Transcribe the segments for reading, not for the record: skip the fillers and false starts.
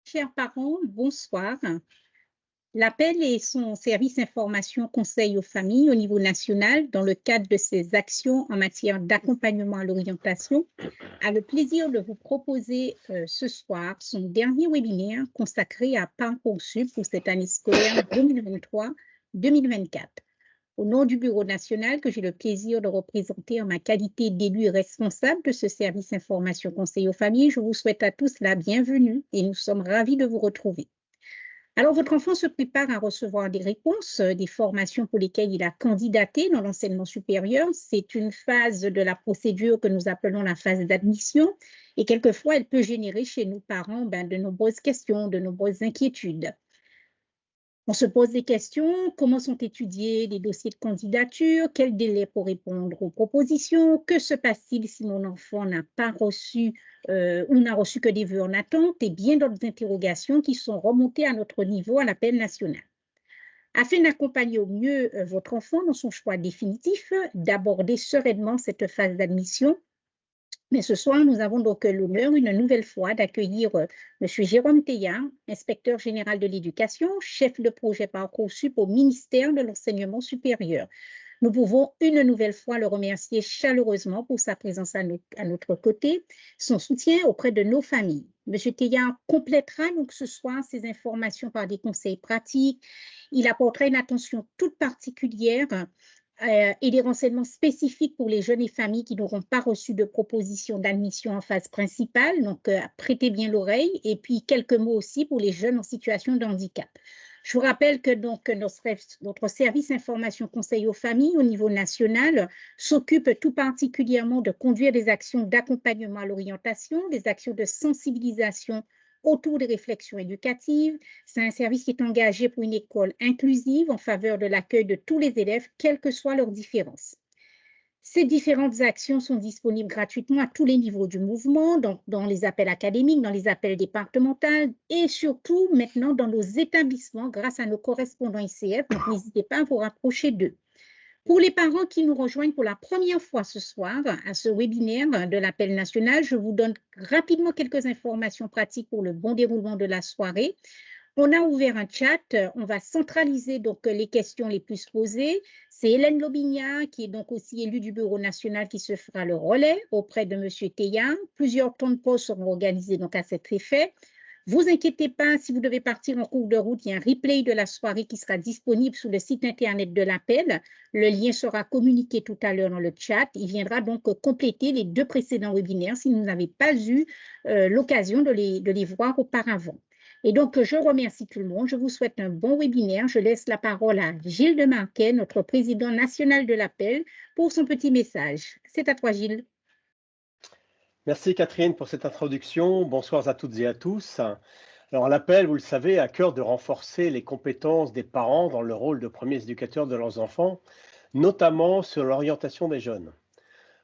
Chers parents, bonsoir. L'appel et son service information conseil aux familles au niveau national dans le cadre de ses actions en matière d'accompagnement à l'orientation a le plaisir de vous proposer ce soir son dernier webinaire consacré à Parcoursup pour cette année scolaire 2023-2024. Au nom du Bureau national que j'ai le plaisir de représenter en ma qualité d'élu responsable de ce service information conseil aux familles, je vous souhaite à tous la bienvenue et nous sommes ravis de vous retrouver. Alors, votre enfant se prépare à recevoir des réponses, des formations pour lesquelles il a candidaté dans l'enseignement supérieur. C'est une phase de la procédure que nous appelons la phase d'admission et quelquefois, elle peut générer chez nous parents de nombreuses questions, de nombreuses inquiétudes. On se pose des questions, comment sont étudiés les dossiers de candidature, quel délai pour répondre aux propositions, que se passe-t-il si mon enfant n'a pas reçu ou n'a reçu que des vœux en attente et bien d'autres interrogations qui sont remontées à notre niveau à l'appel national. Afin d'accompagner au mieux votre enfant dans son choix définitif, d'aborder sereinement cette phase d'admission, mais ce soir, nous avons donc l'honneur une nouvelle fois d'accueillir M. Jérôme Teilhard, inspecteur général de l'éducation, chef de projet Parcoursup au ministère de l'Enseignement supérieur. Nous pouvons une nouvelle fois le remercier chaleureusement pour sa présence à notre côté, son soutien auprès de nos familles. M. Teilhard complétera donc ce soir ces informations par des conseils pratiques. Il apportera une attention toute particulière et des renseignements spécifiques pour les jeunes et familles qui n'auront pas reçu de proposition d'admission en phase principale. Donc, prêtez bien l'oreille. Et puis, quelques mots aussi pour les jeunes en situation de handicap. Je vous rappelle que donc, notre service information conseil aux familles au niveau national s'occupe tout particulièrement de conduire des actions d'accompagnement à l'orientation, des actions de sensibilisation autour des réflexions éducatives. C'est un service qui est engagé pour une école inclusive en faveur de l'accueil de tous les élèves, quelles que soient leurs différences. Ces différentes actions sont disponibles gratuitement à tous les niveaux du mouvement, donc dans les appels académiques, dans les appels départementaux et surtout maintenant dans nos établissements grâce à nos correspondants ICF. Donc n'hésitez pas à vous rapprocher d'eux. Pour les parents qui nous rejoignent pour la première fois ce soir à ce webinaire de l'appel national, je vous donne rapidement quelques informations pratiques pour le bon déroulement de la soirée. On a ouvert un chat, on va centraliser donc les questions les plus posées. C'est Hélène Lobigna, qui est donc aussi élue du Bureau national, qui se fera le relais auprès de M. Teilhard. Plusieurs temps de pause seront organisés donc à cet effet. Vous inquiétez pas, si vous devez partir en cours de route, il y a un replay de la soirée qui sera disponible sur le site internet de l'appel. Le lien sera communiqué tout à l'heure dans le chat. Il viendra donc compléter les deux précédents webinaires si vous n'avez pas eu l'occasion de les voir auparavant. Et donc, je remercie tout le monde. Je vous souhaite un bon webinaire. Je laisse la parole à Gilles Demarquet, notre président national de l'appel, pour son petit message. C'est à toi, Gilles. Merci Catherine pour cette introduction. Bonsoir à toutes et à tous. Alors l'appel, vous le savez, a à cœur de renforcer les compétences des parents dans le rôle de premiers éducateurs de leurs enfants, notamment sur l'orientation des jeunes.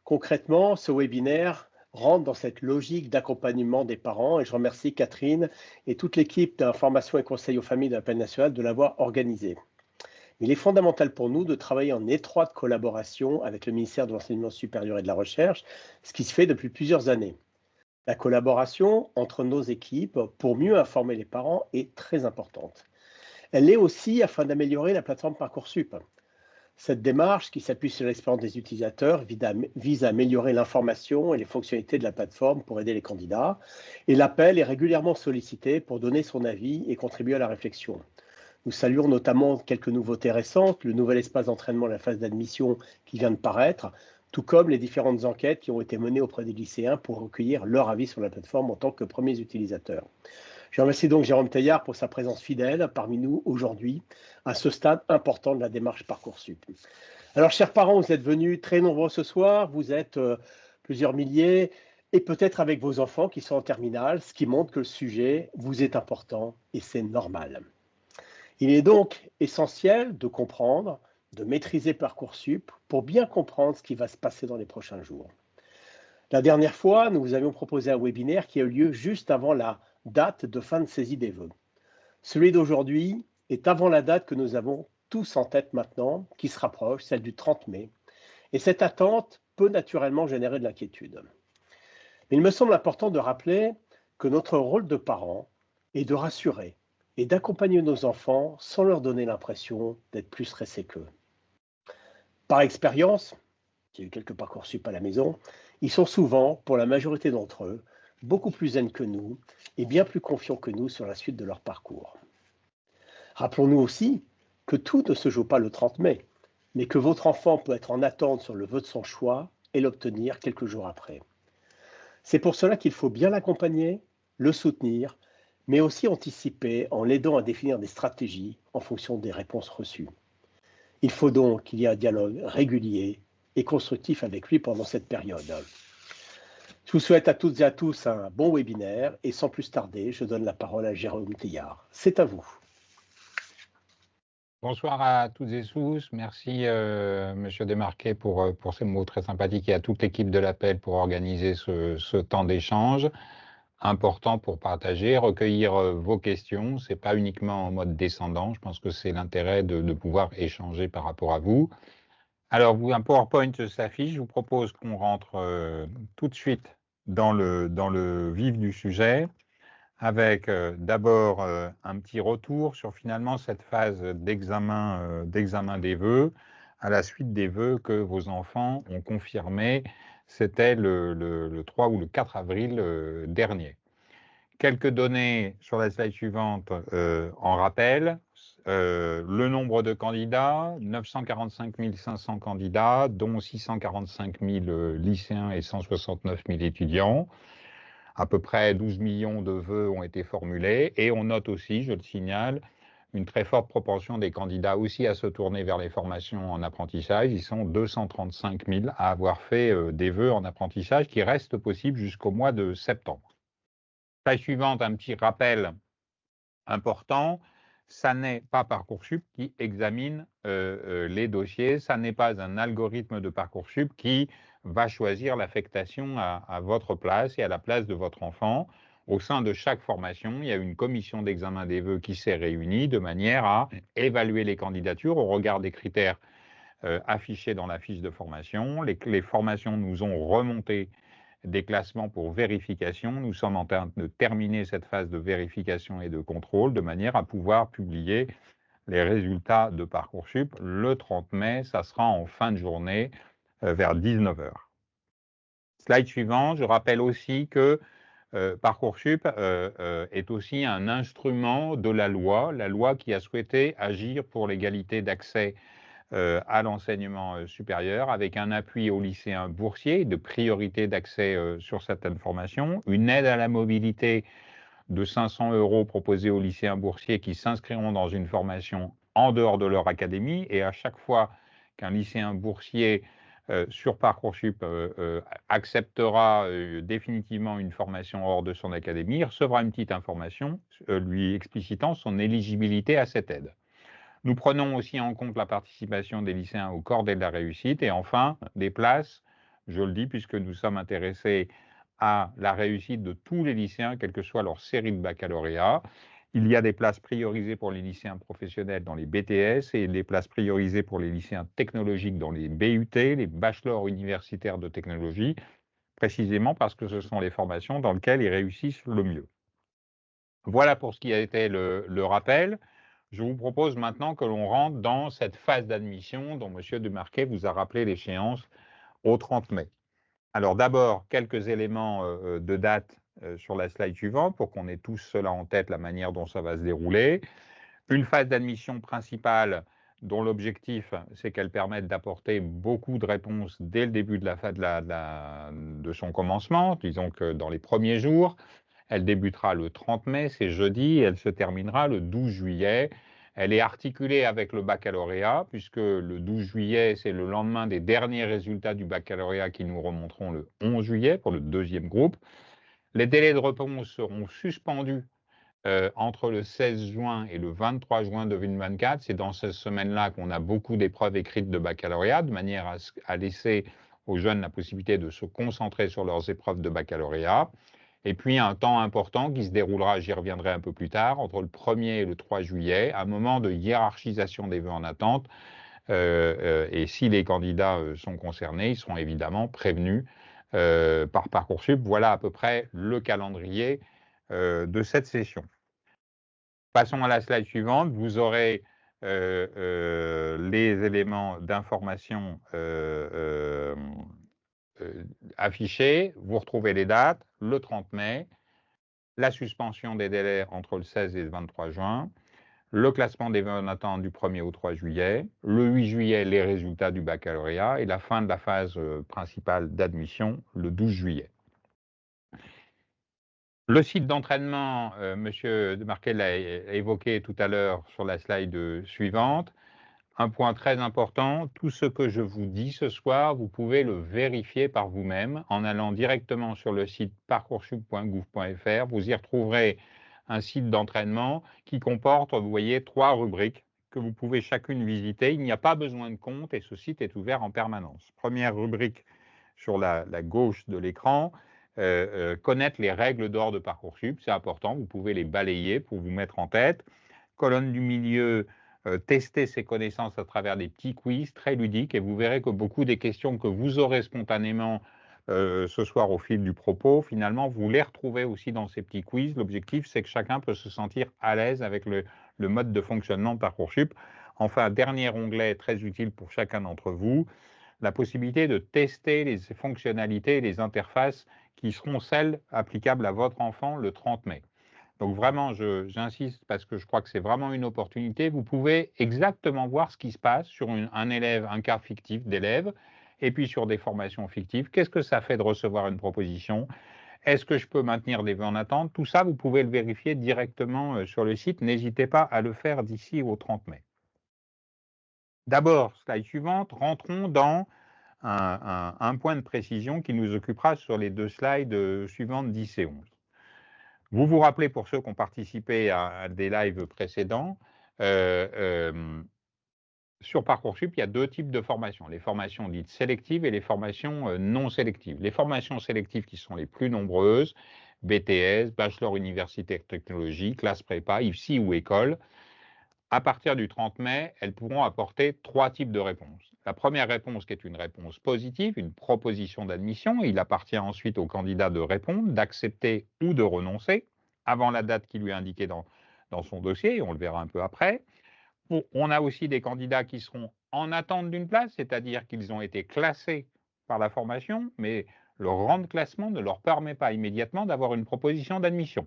Concrètement, ce webinaire rentre dans cette logique d'accompagnement des parents et je remercie Catherine et toute l'équipe d'information et conseil aux familles de l'appel national de l'avoir organisé. Il est fondamental pour nous de travailler en étroite collaboration avec le ministère de l'Enseignement supérieur et de la Recherche, ce qui se fait depuis plusieurs années. La collaboration entre nos équipes pour mieux informer les parents est très importante. Elle l'est aussi afin d'améliorer la plateforme Parcoursup. Cette démarche, qui s'appuie sur l'expérience des utilisateurs, vise à améliorer l'information et les fonctionnalités de la plateforme pour aider les candidats. Et l'appel est régulièrement sollicité pour donner son avis et contribuer à la réflexion. Nous saluons notamment quelques nouveautés récentes, le nouvel espace d'entraînement de la phase d'admission qui vient de paraître, tout comme les différentes enquêtes qui ont été menées auprès des lycéens pour recueillir leur avis sur la plateforme en tant que premiers utilisateurs. Je remercie donc Jérôme Teilhard pour sa présence fidèle parmi nous aujourd'hui, à ce stade important de la démarche Parcoursup. Alors, chers parents, vous êtes venus très nombreux ce soir, vous êtes plusieurs milliers, et peut-être avec vos enfants qui sont en terminale, ce qui montre que le sujet vous est important et c'est normal. Il est donc essentiel de comprendre, de maîtriser Parcoursup pour bien comprendre ce qui va se passer dans les prochains jours. La dernière fois, nous vous avions proposé un webinaire qui a eu lieu juste avant la date de fin de saisie des vœux. Celui d'aujourd'hui est avant la date que nous avons tous en tête maintenant, qui se rapproche, celle du 30 mai. Et cette attente peut naturellement générer de l'inquiétude. Mais il me semble important de rappeler que notre rôle de parent et de rassurer et d'accompagner nos enfants sans leur donner l'impression d'être plus stressés qu'eux. Par expérience, j'ai eu quelques Parcoursup à la maison, ils sont souvent, pour la majorité d'entre eux, beaucoup plus zen que nous et bien plus confiants que nous sur la suite de leur parcours. Rappelons-nous aussi que tout ne se joue pas le 30 mai, mais que votre enfant peut être en attente sur le vœu de son choix et l'obtenir quelques jours après. C'est pour cela qu'il faut bien l'accompagner, le soutenir, mais aussi anticiper en l'aidant à définir des stratégies en fonction des réponses reçues. Il faut donc qu'il y ait un dialogue régulier et constructif avec lui pendant cette période. Je vous souhaite à toutes et à tous un bon webinaire et sans plus tarder, je donne la parole à Jérôme Théillard. C'est à vous. Bonsoir à toutes et tous. Merci, Monsieur Desmarquet, pour ces mots très sympathiques et à toute l'équipe de l'Appel pour organiser ce temps d'échange important pour partager, recueillir vos questions. Ce n'est pas uniquement en mode descendant. Je pense que c'est l'intérêt de pouvoir échanger par rapport à vous. Alors, un PowerPoint s'affiche. Je vous propose qu'on rentre tout de suite dans le vif du sujet, avec d'abord un petit retour sur finalement cette phase d'examen des vœux, à la suite des vœux que vos enfants ont confirmés. C'était le 3 ou le 4 avril dernier. Quelques données sur la slide suivante en rappel. Le nombre de candidats, 945 500 candidats, dont 645 000 lycéens et 169 000 étudiants. À peu près 12 millions de vœux ont été formulés et on note aussi, je le signale, une très forte proportion des candidats aussi à se tourner vers les formations en apprentissage. Ils sont 235 000 à avoir fait des vœux en apprentissage qui restent possibles jusqu'au mois de septembre. Slide suivante, un petit rappel important. Ça n'est pas Parcoursup qui examine les dossiers, ça n'est pas un algorithme de Parcoursup qui va choisir l'affectation à votre place et à la place de votre enfant. Au sein de chaque formation, il y a une commission d'examen des vœux qui s'est réunie de manière à évaluer les candidatures au regard des critères affichés dans la fiche de formation. Les formations nous ont remonté des classements pour vérification. Nous sommes en train de terminer cette phase de vérification et de contrôle de manière à pouvoir publier les résultats de Parcoursup le 30 mai. Ça sera en fin de journée vers 19h. Slide suivant, je rappelle aussi que Parcoursup est aussi un instrument de la loi qui a souhaité agir pour l'égalité d'accès à l'enseignement supérieur, avec un appui aux lycéens boursiers de priorité d'accès sur certaines formations, une aide à la mobilité de 500 € proposée aux lycéens boursiers qui s'inscriront dans une formation en dehors de leur académie, et à chaque fois qu'un lycéen boursier sur Parcoursup acceptera définitivement une formation hors de son académie, il recevra une petite information lui explicitant son éligibilité à cette aide. Nous prenons aussi en compte la participation des lycéens au cordée de la réussite et enfin des places, je le dis puisque nous sommes intéressés à la réussite de tous les lycéens, quelle que soit leur série de baccalauréat. Il y a des places priorisées pour les lycéens professionnels dans les BTS et des places priorisées pour les lycéens technologiques dans les BUT, les bachelors universitaires de technologie, précisément parce que ce sont les formations dans lesquelles ils réussissent le mieux. Voilà pour ce qui a été le rappel. Je vous propose maintenant que l'on rentre dans cette phase d'admission dont M. Desmarquet vous a rappelé l'échéance au 30 mai. Alors d'abord, quelques éléments de date sur la slide suivante pour qu'on ait tous cela en tête, la manière dont ça va se dérouler. Une phase d'admission principale dont l'objectif, c'est qu'elle permette d'apporter beaucoup de réponses dès le début de son commencement, disons que dans les premiers jours. Elle débutera le 30 mai, c'est jeudi, et elle se terminera le 12 juillet. Elle est articulée avec le baccalauréat, puisque le 12 juillet, c'est le lendemain des derniers résultats du baccalauréat qui nous remonteront le 11 juillet pour le deuxième groupe. Les délais de réponse seront suspendus entre le 16 juin et le 23 juin 2024. C'est dans cette semaine-là qu'on a beaucoup d'épreuves écrites de baccalauréat, de manière à laisser aux jeunes la possibilité de se concentrer sur leurs épreuves de baccalauréat. Et puis un temps important qui se déroulera, j'y reviendrai un peu plus tard, entre le 1er et le 3 juillet, un moment de hiérarchisation des vœux en attente. Et si les candidats sont concernés, ils seront évidemment prévenus par Parcoursup. Voilà à peu près le calendrier de cette session. Passons à la slide suivante. Vous aurez les éléments d'information affichés. Vous retrouvez les dates, le 30 mai, la suspension des délais entre le 16 et le 23 juin, le classement des vœux en attente du 1er au 3 juillet, le 8 juillet, les résultats du baccalauréat et la fin de la phase principale d'admission le 12 juillet. Le site d'entraînement, Monsieur Demarquet l'a évoqué tout à l'heure sur la slide suivante. Un point très important, tout ce que je vous dis ce soir, vous pouvez le vérifier par vous-même en allant directement sur le site parcoursup.gouv.fr. Vous y retrouverez un site d'entraînement qui comporte, vous voyez, 3 rubriques que vous pouvez chacune visiter. Il n'y a pas besoin de compte et ce site est ouvert en permanence. Première rubrique sur la gauche de l'écran, connaître les règles d'or de Parcoursup, c'est important, vous pouvez les balayer pour vous mettre en tête. Colonne du milieu, tester ses connaissances à travers des petits quiz très ludiques et vous verrez que beaucoup des questions que vous aurez spontanément ce soir au fil du propos, finalement, vous les retrouvez aussi dans ces petits quiz. L'objectif, c'est que chacun peut se sentir à l'aise avec le mode de fonctionnement de Parcoursup. Enfin, dernier onglet très utile pour chacun d'entre vous, la possibilité de tester les fonctionnalités et les interfaces qui seront celles applicables à votre enfant le 30 mai. Donc vraiment, j'insiste parce que je crois que c'est vraiment une opportunité. Vous pouvez exactement voir ce qui se passe sur un élève, un cas fictif d'élève, et puis sur des formations fictives. Qu'est-ce que ça fait de recevoir une proposition? Est-ce que je peux maintenir des vœux en attente? Tout ça, vous pouvez le vérifier directement sur le site. N'hésitez pas à le faire d'ici au 30 mai. D'abord, slide suivante, rentrons dans un point de précision qui nous occupera sur les 2 slides suivantes 10 et 11. Vous vous rappelez, pour ceux qui ont participé à des lives précédents, sur Parcoursup, il y a 2 types de formations, les formations dites sélectives et les formations non sélectives. Les formations sélectives qui sont les plus nombreuses, BTS, Bachelor Universitaire Technologie, classe prépa, IFSI ou école, à partir du 30 mai, elles pourront apporter 3 types de réponses. La première réponse qui est une réponse positive, une proposition d'admission. Il appartient ensuite au candidat de répondre, d'accepter ou de renoncer avant la date qui lui est indiquée dans son dossier, et on le verra un peu après. On a aussi des candidats qui seront en attente d'une place, c'est-à-dire qu'ils ont été classés par la formation, mais leur rang de classement ne leur permet pas immédiatement d'avoir une proposition d'admission.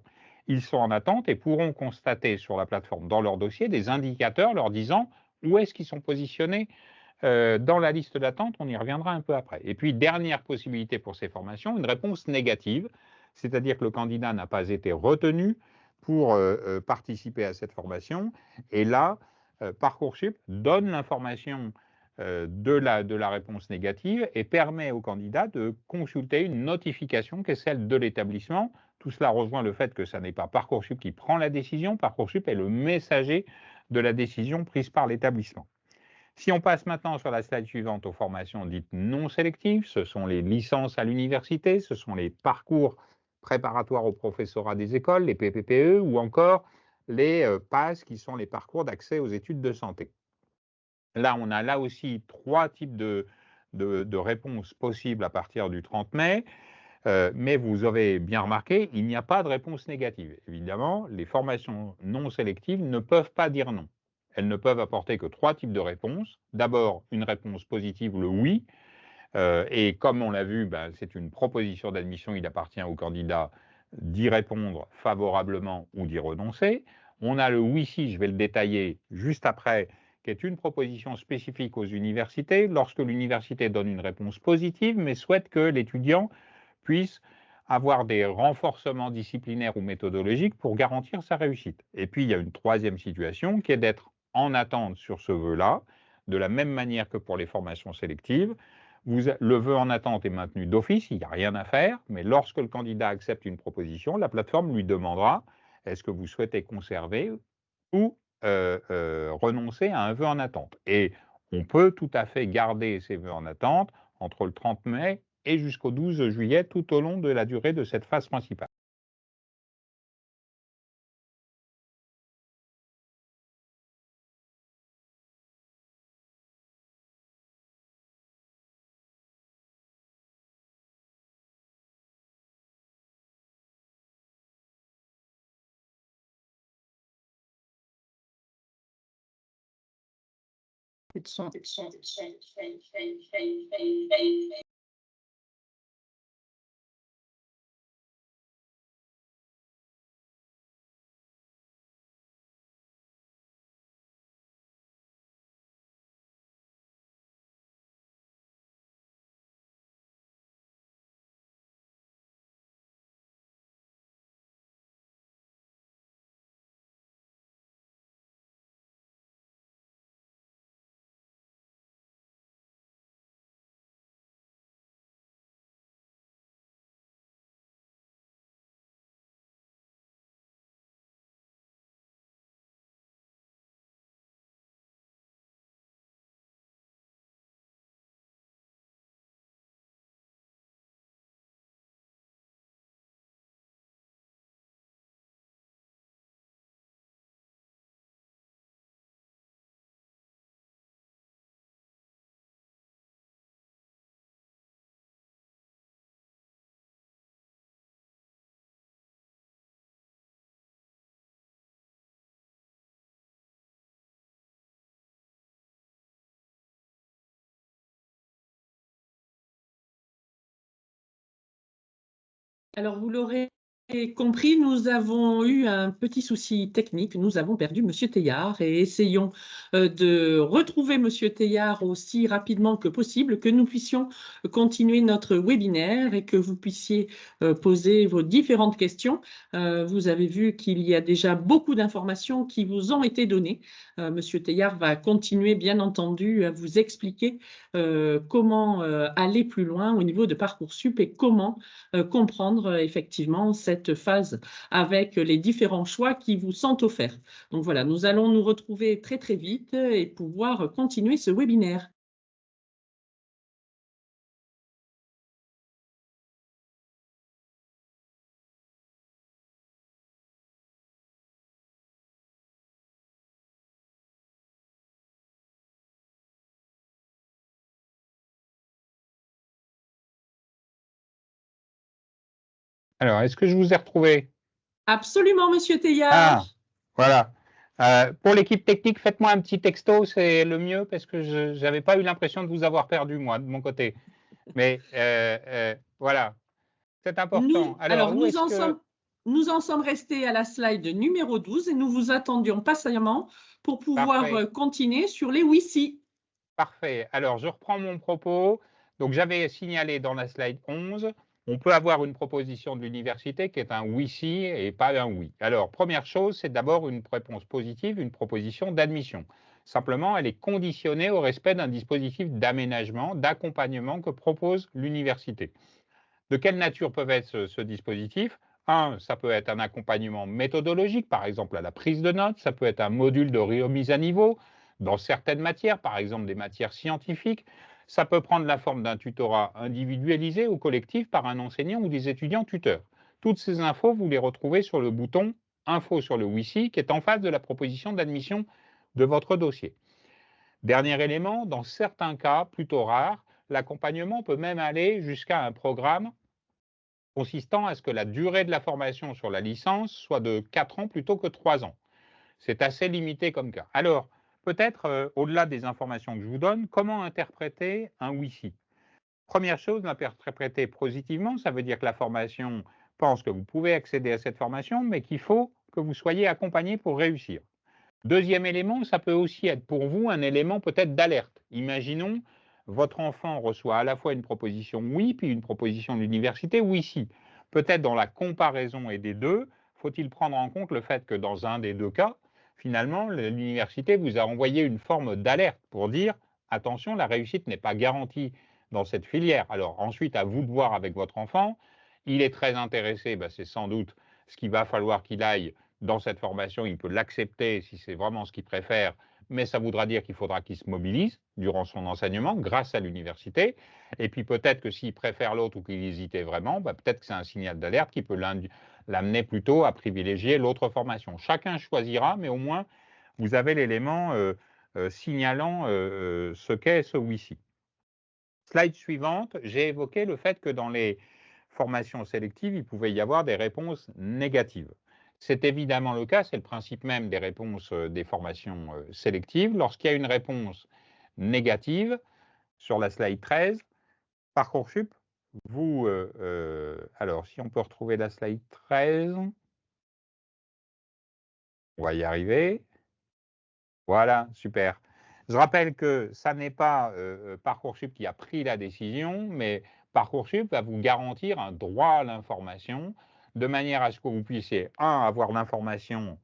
Ils sont en attente et pourront constater sur la plateforme dans leur dossier des indicateurs leur disant où est-ce qu'ils sont positionnés dans la liste d'attente. On y reviendra un peu après. Et puis, dernière possibilité pour ces formations, une réponse négative, c'est-à-dire que le candidat n'a pas été retenu pour participer à cette formation. Et là, Parcoursup donne l'information de la réponse négative et permet au candidat de consulter une notification qui est celle de l'établissement. Tout cela rejoint le fait que ce n'est pas Parcoursup qui prend la décision, Parcoursup est le messager de la décision prise par l'établissement. Si on passe maintenant sur la slide suivante aux formations dites non sélectives, ce sont les licences à l'université, ce sont les parcours préparatoires au professorat des écoles, les PPPE, ou encore les PAS, qui sont les parcours d'accès aux études de santé. Là, on a là aussi 3 types de réponses possibles à partir du 30 mai. Mais vous avez bien remarqué, il n'y a pas de réponse négative. Évidemment, les formations non sélectives ne peuvent pas dire non. Elles ne peuvent apporter que 3 types de réponses. D'abord, une réponse positive, le oui. Et comme on l'a vu, c'est une proposition d'admission, il appartient au candidat d'y répondre favorablement ou d'y renoncer. On a le oui si, je vais le détailler juste après, qui est une proposition spécifique aux universités, lorsque l'université donne une réponse positive, mais souhaite que l'étudiant puisse avoir des renforcements disciplinaires ou méthodologiques pour garantir sa réussite. Et puis, il y a une troisième situation qui est d'être en attente sur ce vœu-là, de la même manière que pour les formations sélectives. Le vœu en attente est maintenu d'office, il n'y a rien à faire, mais lorsque le candidat accepte une proposition, la plateforme lui demandera est-ce que vous souhaitez conserver ou renoncer à un vœu en attente. Et on peut tout à fait garder ces vœux en attente entre le 30 mai et jusqu'au 12 juillet, tout au long de la durée de cette phase principale. Plus de son. Alors, vous l'aurez compris, nous avons eu un petit souci technique. Nous avons perdu Monsieur Teilhard et essayons de retrouver Monsieur Teilhard aussi rapidement que possible, que nous puissions continuer notre webinaire et que vous puissiez poser vos différentes questions. Vous avez vu qu'il y a déjà beaucoup d'informations qui vous ont été données. Monsieur Teilhard va continuer, bien entendu, à vous expliquer comment aller plus loin au niveau de Parcoursup et comment comprendre effectivement cette phase avec les différents choix qui vous sont offerts. Donc voilà, nous allons nous retrouver très très vite et pouvoir continuer ce webinaire. Alors, est-ce que je vous ai retrouvé? Absolument, Monsieur Teilhard. Ah, voilà. Pour l'équipe technique, faites-moi un petit texto, c'est le mieux, parce que je n'avais pas eu l'impression de vous avoir perdu, moi, de mon côté. Mais voilà, c'est important. Alors, où est-ce que... Nous en sommes restés à la slide numéro 12 et nous vous attendions patiemment pour pouvoir continuer sur les WICI. Parfait. Alors, je reprends mon propos. Donc, j'avais signalé dans la slide 11, on peut avoir une proposition de l'université qui est un oui-si et pas un oui. Alors, première chose, c'est d'abord une réponse positive, une proposition d'admission. Simplement, elle est conditionnée au respect d'un dispositif d'aménagement, d'accompagnement que propose l'université. De quelle nature peut être ce dispositif? Ça peut être un accompagnement méthodologique, par exemple à la prise de notes, ça peut être un module de remise à niveau dans certaines matières, par exemple des matières scientifiques, ça peut prendre la forme d'un tutorat individualisé ou collectif par un enseignant ou des étudiants tuteurs. Toutes ces infos, vous les retrouvez sur le bouton Info sur le WICI qui est en face de la proposition d'admission de votre dossier. Dernier élément, dans certains cas plutôt rares, l'accompagnement peut même aller jusqu'à un programme consistant à ce que la durée de la formation sur la licence soit de 4 ans plutôt que 3 ans. C'est assez limité comme cas. Alors, peut-être, au-delà des informations que je vous donne, comment interpréter un WICI? Première chose, l'interpréter positivement, ça veut dire que la formation pense que vous pouvez accéder à cette formation, mais qu'il faut que vous soyez accompagné pour réussir. Deuxième élément, ça peut aussi être pour vous un élément peut-être d'alerte. Imaginons, votre enfant reçoit à la fois une proposition oui, puis une proposition de l'université oui-si. Peut-être dans la comparaison des deux, faut-il prendre en compte le fait que dans un des deux cas, finalement, l'université vous a envoyé une forme d'alerte pour dire attention, la réussite n'est pas garantie dans cette filière. Alors ensuite, à vous de voir avec votre enfant. Il est très intéressé, c'est sans doute ce qu'il va falloir qu'il aille dans cette formation, il peut l'accepter si c'est vraiment ce qu'il préfère, mais ça voudra dire qu'il faudra qu'il se mobilise durant son enseignement grâce à l'université. Et puis peut-être que s'il préfère l'autre ou qu'il hésitait vraiment, peut-être que c'est un signal d'alerte qui peut l'amener plutôt à privilégier l'autre formation. Chacun choisira, mais au moins vous avez l'élément signalant ce qu'est ce WICI. Slide suivante, j'ai évoqué le fait que dans les formations sélectives, il pouvait y avoir des réponses négatives. C'est évidemment le cas, c'est le principe même des réponses des formations sélectives. Lorsqu'il y a une réponse négative sur la slide 13. Parcoursup, alors si on peut retrouver la slide 13, on va y arriver. Voilà, super. Je rappelle que ça n'est pas Parcoursup qui a pris la décision, mais Parcoursup va vous garantir un droit à l'information, de manière à ce que vous puissiez, avoir l'information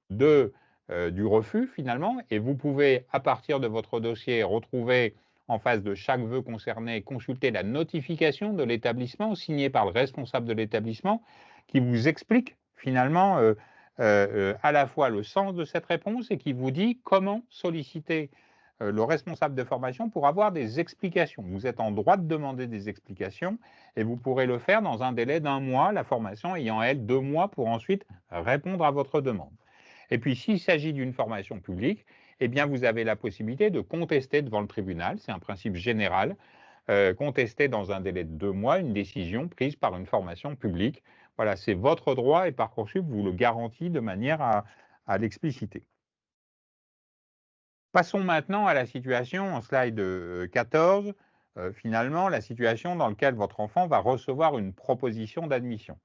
du refus finalement, et vous pouvez, à partir de votre dossier, retrouver en face de chaque vœu concerné, consulter la notification de l'établissement signée par le responsable de l'établissement qui vous explique finalement à la fois le sens de cette réponse et qui vous dit comment solliciter le responsable de formation pour avoir des explications. Vous êtes en droit de demander des explications et vous pourrez le faire dans un délai d'1 mois, la formation ayant, elle, 2 mois pour ensuite répondre à votre demande. Et puis, s'il s'agit d'une formation publique, eh bien, vous avez la possibilité de contester devant le tribunal, c'est un principe général, contester dans un délai de 2 mois une décision prise par une formation publique. Voilà, c'est votre droit et Parcoursup vous le garantit de manière à l'expliciter. Passons maintenant à la situation en slide 14, finalement, la situation dans laquelle votre enfant va recevoir une proposition d'admission.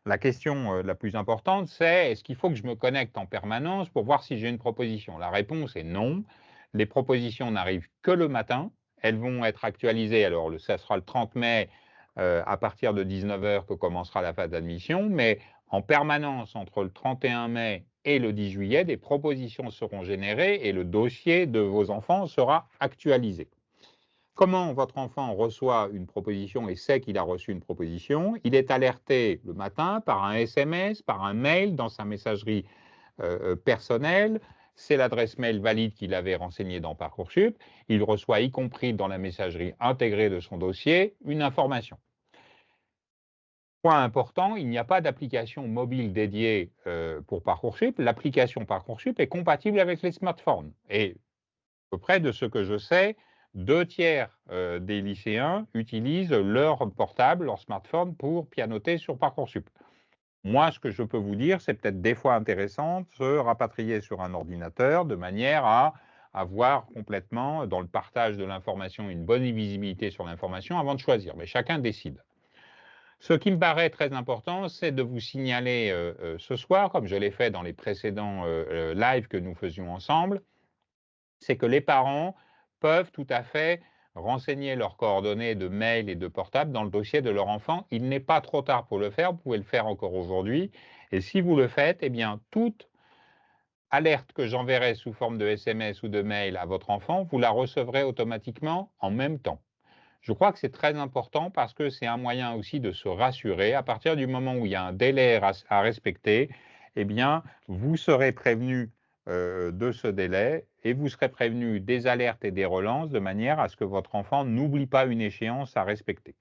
La question la plus importante, c'est est-ce qu'il faut que je me connecte en permanence pour voir si j'ai une proposition? La réponse est non. Les propositions n'arrivent que le matin. Elles vont être actualisées, alors ça sera le 30 mai à partir de 19 h que commencera la phase d'admission, mais en permanence entre le 31 mai et le 10 juillet, des propositions seront générées et le dossier de vos enfants sera actualisé. Comment votre enfant reçoit une proposition et sait qu'il a reçu une proposition? Il est alerté le matin par un SMS, par un mail dans sa messagerie personnelle. C'est l'adresse mail valide qu'il avait renseignée dans Parcoursup. Il reçoit, y compris dans la messagerie intégrée de son dossier, une information. Point important, il n'y a pas d'application mobile dédiée pour Parcoursup. L'application Parcoursup est compatible avec les smartphones. Et à peu près de ce que je sais, 2 tiers des lycéens utilisent leur portable, leur smartphone pour pianoter sur Parcoursup. Moi, ce que je peux vous dire, c'est peut-être des fois intéressant de se rapatrier sur un ordinateur de manière à avoir complètement, dans le partage de l'information, une bonne visibilité sur l'information avant de choisir. Mais chacun décide. Ce qui me paraît très important, c'est de vous signaler ce soir, comme je l'ai fait dans les précédents lives que nous faisions ensemble, c'est que les parents peuvent tout à fait renseigner leurs coordonnées de mail et de portable dans le dossier de leur enfant. Il n'est pas trop tard pour le faire, vous pouvez le faire encore aujourd'hui. Et si vous le faites, eh bien, toute alerte que j'enverrai sous forme de SMS ou de mail à votre enfant, vous la recevrez automatiquement en même temps. Je crois que c'est très important parce que c'est un moyen aussi de se rassurer. À partir du moment où il y a un délai à respecter, eh bien, vous serez prévenu de ce délai et vous serez prévenu des alertes et des relances de manière à ce que votre enfant n'oublie pas une échéance à respecter.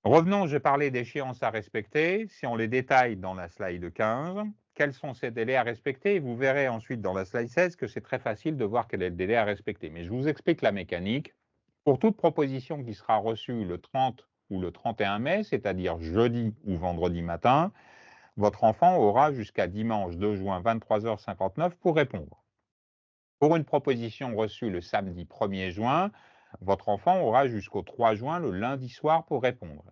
Revenons, je parlais d'échéances à respecter. Si on les détaille dans la slide 15, quels sont ces délais à respecter? Et vous verrez ensuite dans la slide 16 que c'est très facile de voir quel est le délai à respecter. Mais je vous explique la mécanique. Pour toute proposition qui sera reçue le 30 ou le 31 mai, c'est-à-dire jeudi ou vendredi matin, votre enfant aura jusqu'à dimanche 2 juin 23h59 pour répondre. Pour une proposition reçue le samedi 1er juin, votre enfant aura jusqu'au 3 juin, le lundi soir, pour répondre.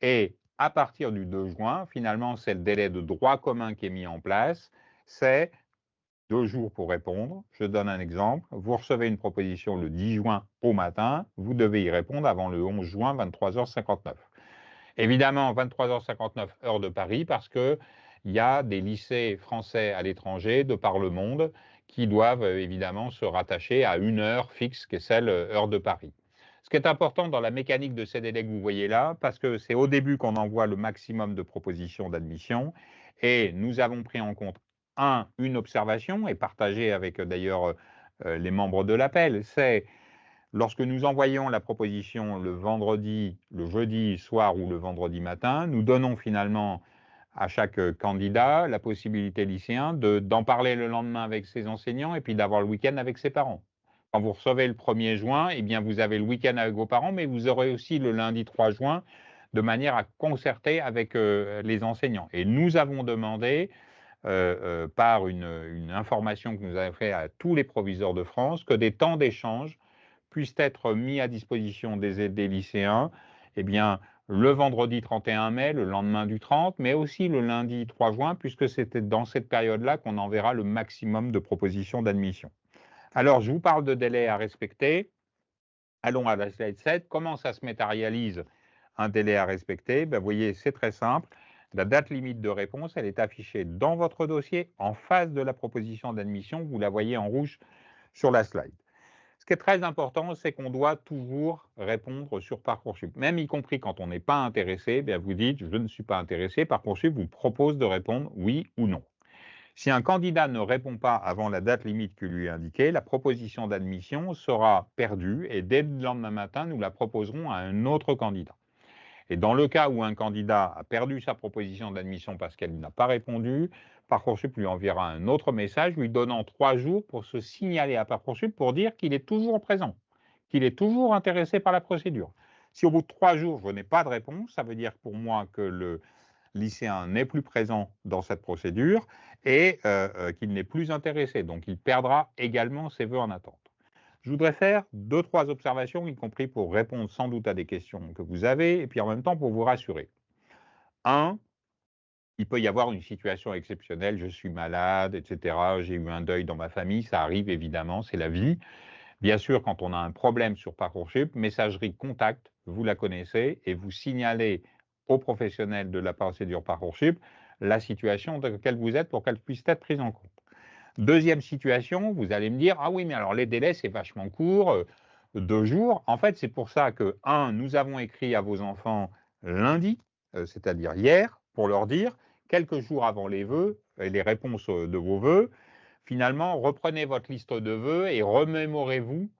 Et à partir du 2 juin, finalement, c'est le délai de droit commun qui est mis en place, c'est 2 jours pour répondre. Je donne un exemple. Vous recevez une proposition le 10 juin au matin, vous devez y répondre avant le 11 juin, 23h59. Évidemment, 23h59 heure de Paris, parce qu'il y a des lycées français à l'étranger, de par le monde, qui doivent évidemment se rattacher à une heure fixe, qui est celle heure de Paris. Ce qui est important dans la mécanique de ces délais que vous voyez là, parce que c'est au début qu'on envoie le maximum de propositions d'admission, et nous avons pris en compte, une observation, et partagée avec d'ailleurs les membres de l'appel, c'est lorsque nous envoyons la proposition le vendredi, le jeudi soir ou le vendredi matin, nous donnons finalement à chaque candidat la possibilité lycéen d'en parler le lendemain avec ses enseignants et puis d'avoir le week-end avec ses parents. Quand vous recevez le 1er juin, eh bien vous avez le week-end avec vos parents, mais vous aurez aussi le lundi 3 juin de manière à concerter avec les enseignants. Et nous avons demandé par une information que nous avons faite à tous les proviseurs de France, que des temps d'échange puissent être mis à disposition des lycéens, eh bien, le vendredi 31 mai, le lendemain du 30, mais aussi le lundi 3 juin, puisque c'était dans cette période-là qu'on enverra le maximum de propositions d'admission. Alors, je vous parle de délai à respecter. Allons à la slide 7. Comment ça se matérialise un délai à respecter? Vous voyez, c'est très simple. La date limite de réponse, elle est affichée dans votre dossier en face de la proposition d'admission. Vous la voyez en rouge sur la slide. Ce qui est très important, c'est qu'on doit toujours répondre sur Parcoursup. Même y compris quand on n'est pas intéressé, bien vous dites « je ne suis pas intéressé », Parcoursup vous propose de répondre oui ou non. Si un candidat ne répond pas avant la date limite que lui est indiquée, la proposition d'admission sera perdue et dès le lendemain matin, nous la proposerons à un autre candidat. Et dans le cas où un candidat a perdu sa proposition d'admission parce qu'elle n'a pas répondu, Parcoursup lui enverra un autre message lui donnant 3 jours pour se signaler à Parcoursup pour dire qu'il est toujours présent, qu'il est toujours intéressé par la procédure. Si au bout de 3 jours, je n'ai pas de réponse, ça veut dire pour moi que le lycéen n'est plus présent dans cette procédure et qu'il n'est plus intéressé. Donc, il perdra également ses vœux en attente. Je voudrais faire 2-3 observations, y compris pour répondre sans doute à des questions que vous avez, et puis en même temps pour vous rassurer. 1, il peut y avoir une situation exceptionnelle, je suis malade, etc., j'ai eu un deuil dans ma famille, ça arrive évidemment, c'est la vie. Bien sûr, quand on a un problème sur Parcoursup, messagerie contact, vous la connaissez, et vous signalez aux professionnels de la procédure Parcoursup la situation dans laquelle vous êtes pour qu'elle puisse être prise en compte. Deuxième situation, vous allez me dire, ah oui, mais alors les délais, c'est vachement court, 2 jours. En fait, c'est pour ça que, 1, nous avons écrit à vos enfants lundi, c'est-à-dire hier, pour leur dire, quelques jours avant les vœux et les réponses de vos vœux, finalement, reprenez votre liste de vœux et remémorez-vous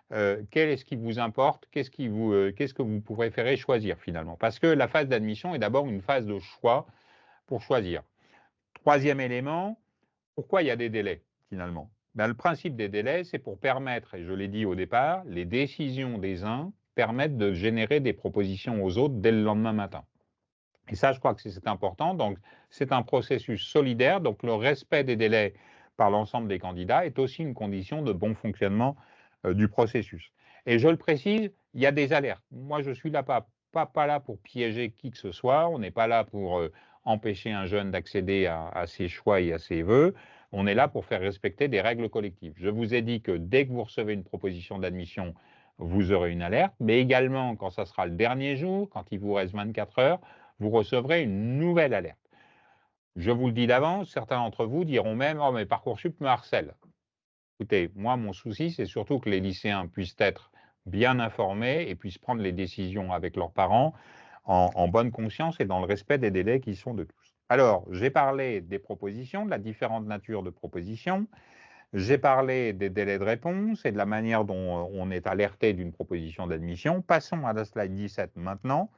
quel est ce qui vous importe, qu'est-ce que vous préférez choisir finalement. Parce que la phase d'admission est d'abord une phase de choix pour choisir. Troisième élément, pourquoi il y a des délais finalement? Le principe des délais, c'est pour permettre, et je l'ai dit au départ, les décisions des uns permettent de générer des propositions aux autres dès le lendemain matin. Et ça, je crois que c'est important. Donc, c'est un processus solidaire. Donc, le respect des délais par l'ensemble des candidats est aussi une condition de bon fonctionnement du processus. Et je le précise, il y a des alertes. Moi, je suis là pas là pour piéger qui que ce soit. On n'est pas là pour empêcher un jeune d'accéder à ses choix et à ses vœux. On est là pour faire respecter des règles collectives. Je vous ai dit que dès que vous recevez une proposition d'admission, vous aurez une alerte, mais également quand ça sera le dernier jour, quand il vous reste 24 heures, vous recevrez une nouvelle alerte. Je vous le dis d'avance, certains d'entre vous diront même « Oh, mais Parcoursup me harcèle ». Écoutez, moi, mon souci, c'est surtout que les lycéens puissent être bien informés et puissent prendre les décisions avec leurs parents en bonne conscience et dans le respect des délais qui sont de tous. Alors, j'ai parlé des propositions, de la différente nature de propositions. J'ai parlé des délais de réponse et de la manière dont on est alerté d'une proposition d'admission. Passons à la slide 17 maintenant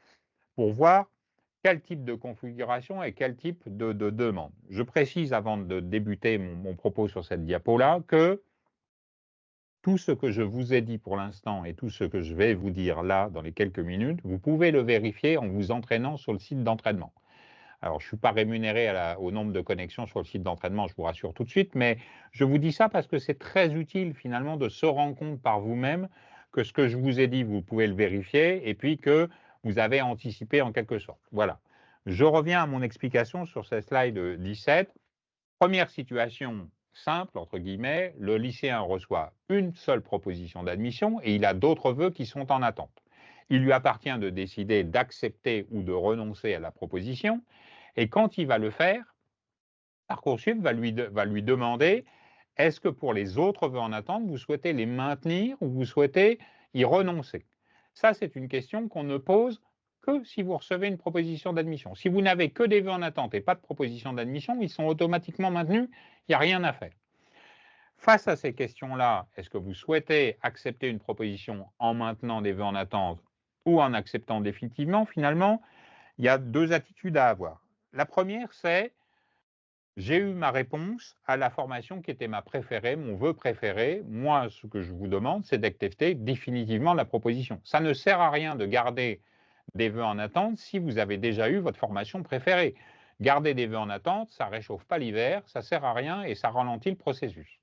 pour voir quel type de configuration et quel type de demande. Je précise avant de débuter mon propos sur cette diapo-là que tout ce que je vous ai dit pour l'instant et tout ce que je vais vous dire là dans les quelques minutes, vous pouvez le vérifier en vous entraînant sur le site d'entraînement. Alors, je ne suis pas rémunéré au nombre de connexions sur le site d'entraînement, je vous rassure tout de suite, mais je vous dis ça parce que c'est très utile finalement de se rendre compte par vous-même que ce que je vous ai dit, vous pouvez le vérifier et puis que vous avez anticipé en quelque sorte. Voilà. Je reviens à mon explication sur cette slide 17. Première situation simple, entre guillemets, le lycéen reçoit une seule proposition d'admission et il a d'autres vœux qui sont en attente. Il lui appartient de décider d'accepter ou de renoncer à la proposition. Et quand il va le faire, Parcoursup va lui demander est-ce que pour les autres vœux en attente, vous souhaitez les maintenir ou vous souhaitez y renoncer? Ça, c'est une question qu'on ne pose que si vous recevez une proposition d'admission. Si vous n'avez que des vœux en attente et pas de proposition d'admission, ils sont automatiquement maintenus, il n'y a rien à faire. Face à ces questions-là, est-ce que vous souhaitez accepter une proposition en maintenant des vœux en attente ou en acceptant définitivement? Finalement, il y a 2 attitudes à avoir. La première, c'est j'ai eu ma réponse à la formation qui était ma préférée, mon vœu préféré. Moi, ce que je vous demande, c'est d'accepter définitivement la proposition. Ça ne sert à rien de garder des vœux en attente si vous avez déjà eu votre formation préférée. Garder des vœux en attente, ça ne réchauffe pas l'hiver, ça ne sert à rien et ça ralentit le processus.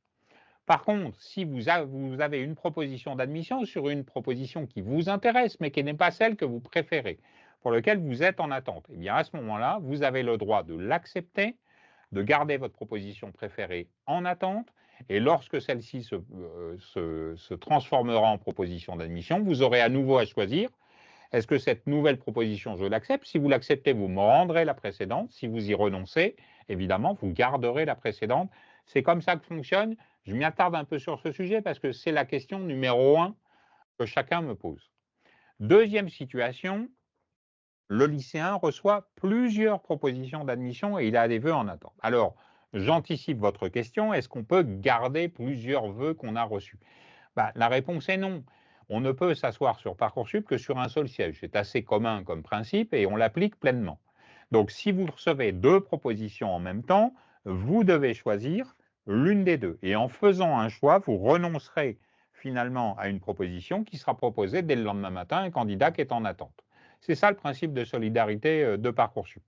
Par contre, si vous avez une proposition d'admission sur une proposition qui vous intéresse, mais qui n'est pas celle que vous préférez, pour laquelle vous êtes en attente, eh bien à ce moment-là, vous avez le droit de l'accepter, de garder votre proposition préférée en attente, et lorsque celle-ci se transformera en proposition d'admission, vous aurez à nouveau à choisir, est-ce que cette nouvelle proposition, je l'accepte? Si vous l'acceptez, vous me rendrez la précédente. Si vous y renoncez, évidemment, vous garderez la précédente. C'est comme ça que fonctionne. Je m'y attarde un peu sur ce sujet parce que c'est la question numéro 1 que chacun me pose. Deuxième situation, le lycéen reçoit plusieurs propositions d'admission et il a des vœux en attente. Alors, j'anticipe votre question, est-ce qu'on peut garder plusieurs vœux qu'on a reçus? La réponse est non. On ne peut s'asseoir sur Parcoursup que sur un seul siège. C'est assez commun comme principe et on l'applique pleinement. Donc, si vous recevez 2 propositions en même temps, vous devez choisir l'une des 2. Et en faisant un choix, vous renoncerez finalement à une proposition qui sera proposée dès le lendemain matin à un candidat qui est en attente. C'est ça le principe de solidarité de Parcoursup.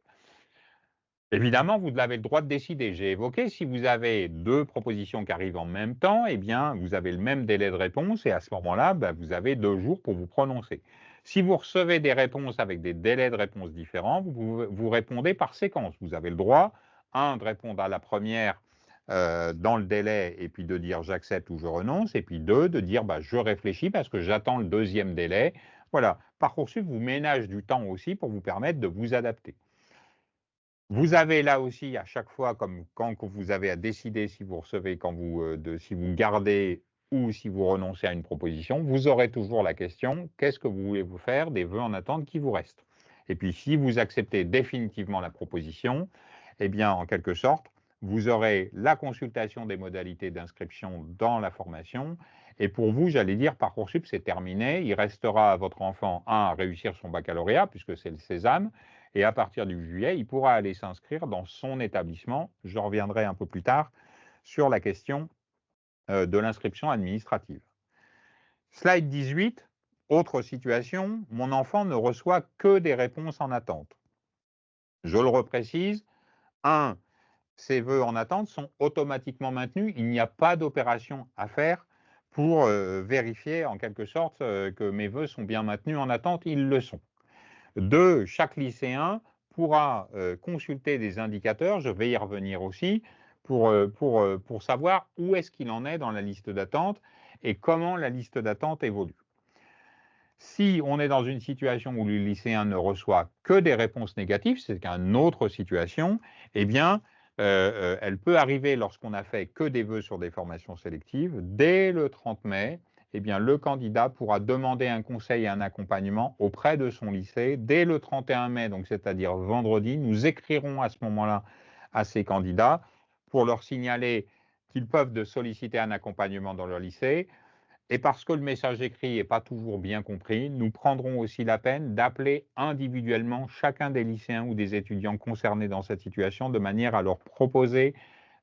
Évidemment, vous avez le droit de décider. J'ai évoqué, si vous avez 2 propositions qui arrivent en même temps, eh bien, vous avez le même délai de réponse et à ce moment-là, vous avez 2 jours pour vous prononcer. Si vous recevez des réponses avec des délais de réponse différents, vous répondez par séquence. Vous avez le droit, 1, de répondre à la première dans le délai et puis de dire j'accepte ou je renonce, et puis 2, de dire je réfléchis parce que j'attends le 2e délai. Voilà, Parcoursup vous ménage du temps aussi pour vous permettre de vous adapter. Vous avez là aussi à chaque fois, comme quand vous avez à décider si vous recevez, si vous gardez ou si vous renoncez à une proposition, vous aurez toujours la question, qu'est-ce que vous voulez vous faire des vœux en attente qui vous restent? Et puis si vous acceptez définitivement la proposition, eh bien en quelque sorte, vous aurez la consultation des modalités d'inscription dans la formation. Et pour vous, j'allais dire, Parcoursup, c'est terminé. Il restera à votre enfant, à réussir son baccalauréat, puisque c'est le sésame. Et à partir du juillet, il pourra aller s'inscrire dans son établissement. Je reviendrai un peu plus tard sur la question de l'inscription administrative. Slide 18, autre situation, mon enfant ne reçoit que des réponses en attente. Je le reprécise, 1, ces vœux en attente sont automatiquement maintenus. Il n'y a pas d'opération à faire pour vérifier en quelque sorte que mes vœux sont bien maintenus en attente. Ils le sont. 2, chaque lycéen pourra consulter des indicateurs, je vais y revenir aussi, pour savoir où est-ce qu'il en est dans la liste d'attente et comment la liste d'attente évolue. Si on est dans une situation où le lycéen ne reçoit que des réponses négatives, c'est une autre situation, eh bien, elle peut arriver lorsqu'on a fait que des vœux sur des formations sélectives. Dès le 30 mai, eh bien, le candidat pourra demander un conseil et un accompagnement auprès de son lycée. Dès le 31 mai, donc c'est-à-dire vendredi, nous écrirons à ce moment-là à ces candidats pour leur signaler qu'ils peuvent solliciter un accompagnement dans leur lycée. Et parce que le message écrit n'est pas toujours bien compris, nous prendrons aussi la peine d'appeler individuellement chacun des lycéens ou des étudiants concernés dans cette situation de manière à leur proposer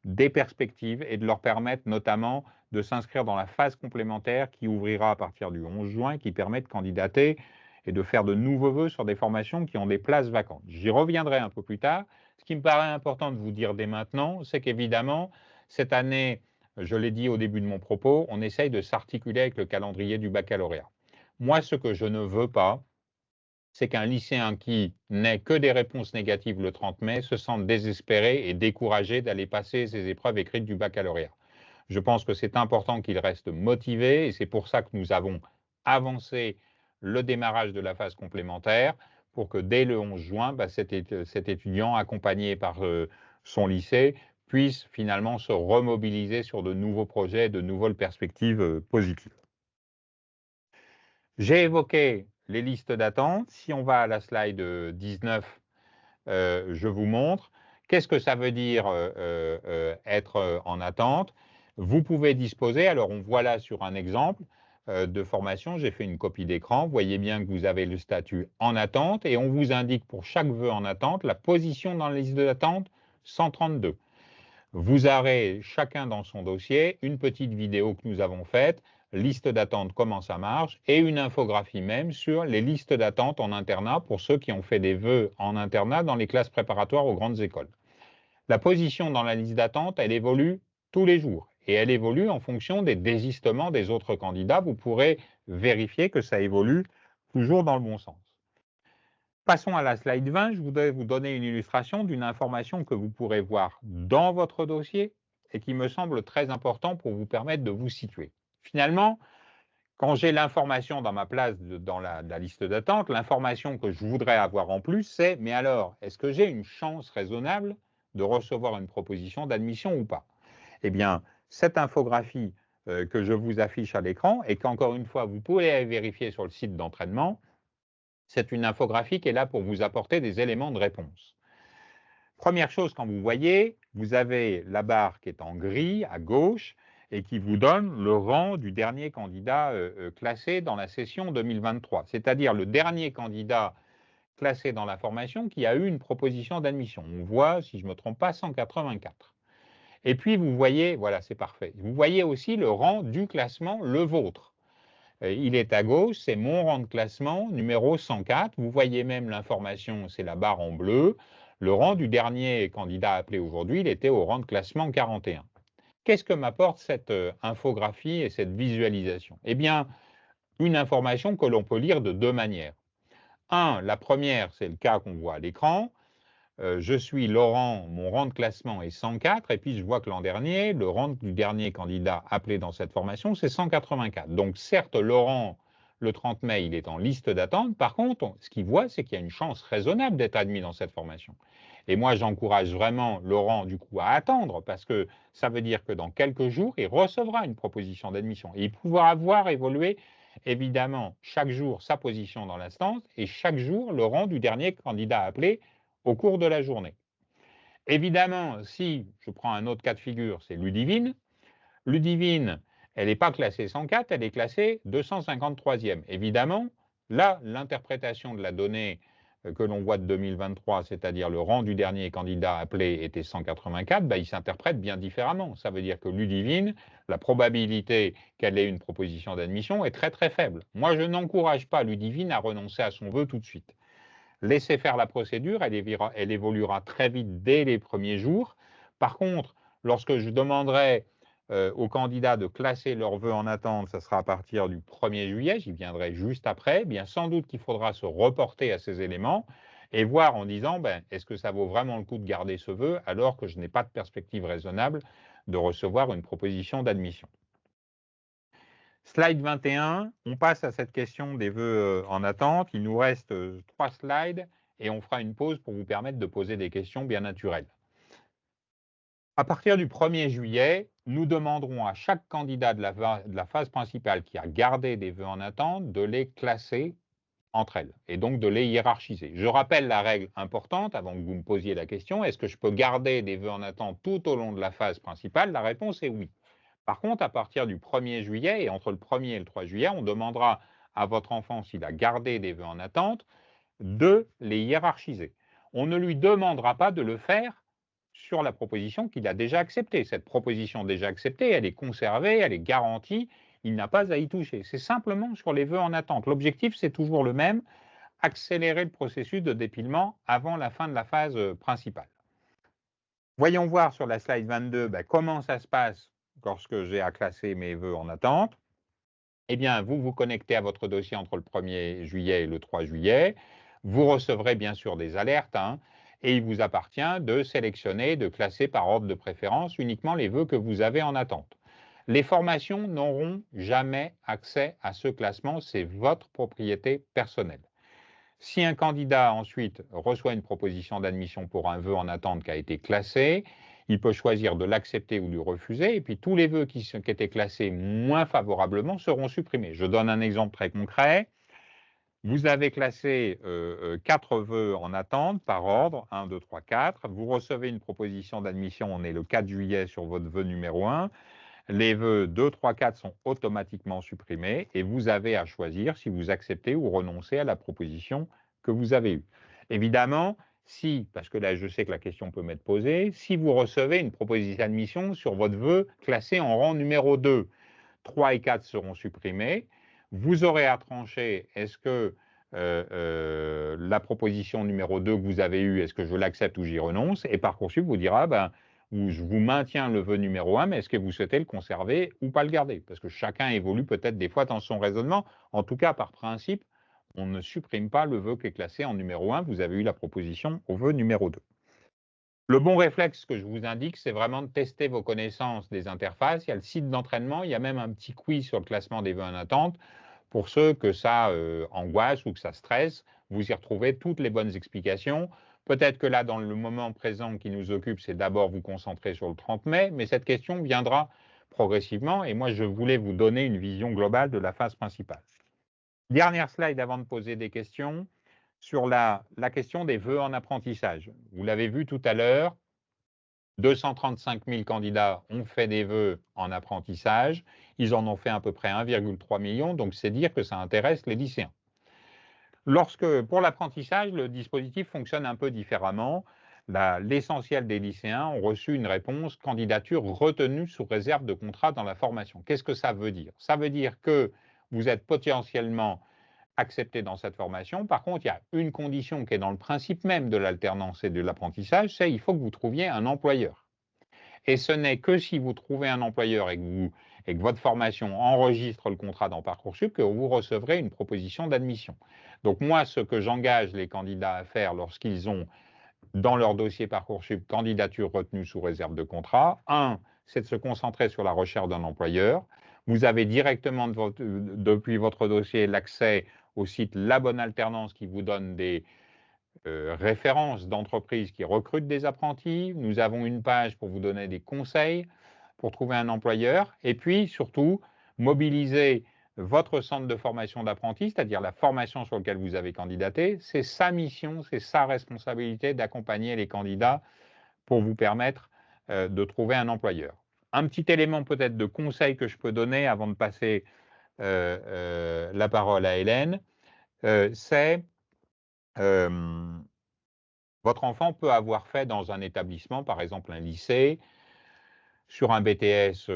des perspectives et de leur permettre notamment de s'inscrire dans la phase complémentaire qui ouvrira à partir du 11 juin, qui permet de candidater et de faire de nouveaux vœux sur des formations qui ont des places vacantes. J'y reviendrai un peu plus tard. Ce qui me paraît important de vous dire dès maintenant, c'est qu'évidemment, cette année, je l'ai dit au début de mon propos, on essaye de s'articuler avec le calendrier du baccalauréat. Moi, ce que je ne veux pas, c'est qu'un lycéen qui n'ait que des réponses négatives le 30 mai se sente désespéré et découragé d'aller passer ses épreuves écrites du baccalauréat. Je pense que c'est important qu'il reste motivé et c'est pour ça que nous avons avancé le démarrage de la phase complémentaire pour que dès le 11 juin, cet étudiant accompagné par son lycée puisse finalement se remobiliser sur de nouveaux projets, de nouvelles perspectives positives. J'ai évoqué les listes d'attente. Si on va à la slide 19, je vous montre. Qu'est-ce que ça veut dire être en attente? Vous pouvez disposer, alors on voit là sur un exemple de formation, j'ai fait une copie d'écran, vous voyez bien que vous avez le statut en attente et on vous indique pour chaque vœu en attente la position dans la liste d'attente 132. Vous aurez chacun dans son dossier une petite vidéo que nous avons faite liste d'attente, comment ça marche, et une infographie même sur les listes d'attente en internat pour ceux qui ont fait des vœux en internat dans les classes préparatoires aux grandes écoles. La position dans la liste d'attente, elle évolue tous les jours et elle évolue en fonction des désistements des autres candidats. Vous pourrez vérifier que ça évolue toujours dans le bon sens. Passons à la slide 20. Je voudrais vous donner une illustration d'une information que vous pourrez voir dans votre dossier et qui me semble très important pour vous permettre de vous situer. Finalement, quand j'ai l'information dans ma place dans la liste d'attente, l'information que je voudrais avoir en plus, c'est « mais alors, est-ce que j'ai une chance raisonnable de recevoir une proposition d'admission ou pas ?» Eh bien, cette infographie que je vous affiche à l'écran et qu'encore une fois, vous pouvez vérifier sur le site d'entraînement, c'est une infographie qui est là pour vous apporter des éléments de réponse. Première chose, quand vous voyez, vous avez la barre qui est en gris à gauche et qui vous donne le rang du dernier candidat classé dans la session 2023, c'est-à-dire le dernier candidat classé dans la formation qui a eu une proposition d'admission. On voit, si je ne me trompe pas, 184. Et puis vous voyez, voilà, c'est parfait, vous voyez aussi le rang du classement, le vôtre. Il est à gauche, c'est mon rang de classement, numéro 104. Vous voyez même l'information, c'est la barre en bleu. Le rang du dernier candidat appelé aujourd'hui, il était au rang de classement 41. Qu'est-ce que m'apporte cette infographie et cette visualisation? Eh bien, une information que l'on peut lire de deux manières. La première, c'est le cas qu'on voit à l'écran. Je suis Laurent, mon rang de classement est 104, et puis je vois que l'an dernier, le rang du dernier candidat appelé dans cette formation, c'est 184. Donc certes, Laurent, le 30 mai, il est en liste d'attente. Par contre, ce qu'il voit, c'est qu'il y a une chance raisonnable d'être admis dans cette formation. Et moi, j'encourage vraiment Laurent, du coup, à attendre, parce que ça veut dire que dans quelques jours, il recevra une proposition d'admission. Et il pourra voir évoluer, évidemment, chaque jour sa position dans l'instance, et chaque jour, le rang du dernier candidat appelé au cours de la journée. Évidemment, si je prends un autre cas de figure, c'est Ludivine. Ludivine, elle n'est pas classée 104, elle est classée 253e. Évidemment, là, l'interprétation de la donnée que l'on voit de 2023, c'est-à-dire le rang du dernier candidat appelé était 184, il s'interprète bien différemment. Ça veut dire que Ludivine, la probabilité qu'elle ait une proposition d'admission est très très faible. Moi, je n'encourage pas Ludivine à renoncer à son vœu tout de suite. Laissez faire la procédure, elle évoluera très vite dès les premiers jours. Par contre, lorsque je demanderai aux candidats de classer leurs vœux en attente, ça sera à partir du 1er juillet, j'y viendrai juste après, bien sans doute qu'il faudra se reporter à ces éléments et voir en disant, est-ce que ça vaut vraiment le coup de garder ce vœu alors que je n'ai pas de perspective raisonnable de recevoir une proposition d'admission. Slide 21, on passe à cette question des vœux en attente. Il nous reste 3 slides et on fera une pause pour vous permettre de poser des questions bien naturelles. À partir du 1er juillet, nous demanderons à chaque candidat de la phase principale qui a gardé des vœux en attente de les classer entre elles et donc de les hiérarchiser. Je rappelle la règle importante avant que vous me posiez la question, est-ce que je peux garder des vœux en attente tout au long de la phase principale? La réponse est oui. Par contre, à partir du 1er juillet et entre le 1er et le 3 juillet, on demandera à votre enfant, s'il a gardé des vœux en attente, de les hiérarchiser. On ne lui demandera pas de le faire sur la proposition qu'il a déjà acceptée. Cette proposition déjà acceptée, elle est conservée, elle est garantie, il n'a pas à y toucher. C'est simplement sur les vœux en attente. L'objectif, c'est toujours le même, accélérer le processus de dépilement avant la fin de la phase principale. Voyons voir sur la slide 22 comment ça se passe lorsque j'ai à classer mes vœux en attente. Eh bien, vous vous connectez à votre dossier entre le 1er juillet et le 3 juillet. Vous recevrez bien sûr des alertes et il vous appartient de sélectionner, de classer par ordre de préférence uniquement les vœux que vous avez en attente. Les formations n'auront jamais accès à ce classement, c'est votre propriété personnelle. Si un candidat ensuite reçoit une proposition d'admission pour un vœu en attente qui a été classé, il peut choisir de l'accepter ou de le refuser, et puis tous les vœux qui étaient classés moins favorablement seront supprimés. Je donne un exemple très concret. Vous avez classé 4 vœux en attente par ordre, 1, 2, 3, 4. Vous recevez une proposition d'admission, on est le 4 juillet sur votre vœu numéro 1. Les vœux 2, 3, 4 sont automatiquement supprimés et vous avez à choisir si vous acceptez ou renoncez à la proposition que vous avez eue. Évidemment, parce que là je sais que la question peut m'être posée, si vous recevez une proposition d'admission sur votre vœu classé en rang numéro 2, 3 et 4 seront supprimés. Vous aurez à trancher, est-ce que la proposition numéro 2 que vous avez eue, est-ce que je l'accepte ou j'y renonce? Et Parcoursup vous dira, je vous maintiens le vœu numéro 1, mais est-ce que vous souhaitez le conserver ou pas le garder? Parce que chacun évolue peut-être des fois dans son raisonnement. En tout cas, par principe, on ne supprime pas le vœu qui est classé en numéro 1. Vous avez eu la proposition au vœu numéro 2. Le bon réflexe que je vous indique, c'est vraiment de tester vos connaissances des interfaces. Il y a le site d'entraînement, il y a même un petit quiz sur le classement des vœux en attente. Pour ceux que ça angoisse ou que ça stresse, vous y retrouvez toutes les bonnes explications. Peut-être que là, dans le moment présent qui nous occupe, c'est d'abord vous concentrer sur le 30 mai, mais cette question viendra progressivement et moi, je voulais vous donner une vision globale de la phase principale. Dernière slide avant de poser des questions sur la question des vœux en apprentissage. Vous l'avez vu tout à l'heure, 235 000 candidats ont fait des vœux en apprentissage. Ils en ont fait à peu près 1,3 million, donc c'est dire que ça intéresse les lycéens. Pour l'apprentissage, le dispositif fonctionne un peu différemment. L'essentiel des lycéens ont reçu une réponse candidature retenue sous réserve de contrat dans la formation. Qu'est-ce que ça veut dire? Ça veut dire que vous êtes potentiellement accepté dans cette formation. Par contre, il y a une condition qui est dans le principe même de l'alternance et de l'apprentissage, c'est qu'il faut que vous trouviez un employeur. Et ce n'est que si vous trouvez un employeur et que votre formation enregistre le contrat dans Parcoursup que vous recevrez une proposition d'admission. Donc moi, ce que j'engage les candidats à faire lorsqu'ils ont dans leur dossier Parcoursup candidature retenue sous réserve de contrat, c'est de se concentrer sur la recherche d'un employeur. Vous avez directement depuis votre dossier l'accès au site La Bonne Alternance qui vous donne des références d'entreprises qui recrutent des apprentis. Nous avons une page pour vous donner des conseils pour trouver un employeur. Et puis, surtout, mobiliser votre centre de formation d'apprentis, c'est-à-dire la formation sur laquelle vous avez candidaté. C'est sa mission, c'est sa responsabilité d'accompagner les candidats pour vous permettre de trouver un employeur. Un petit élément peut-être de conseil que je peux donner avant de passer la parole à Hélène, c'est votre enfant peut avoir fait dans un établissement, par exemple un lycée, sur un BTS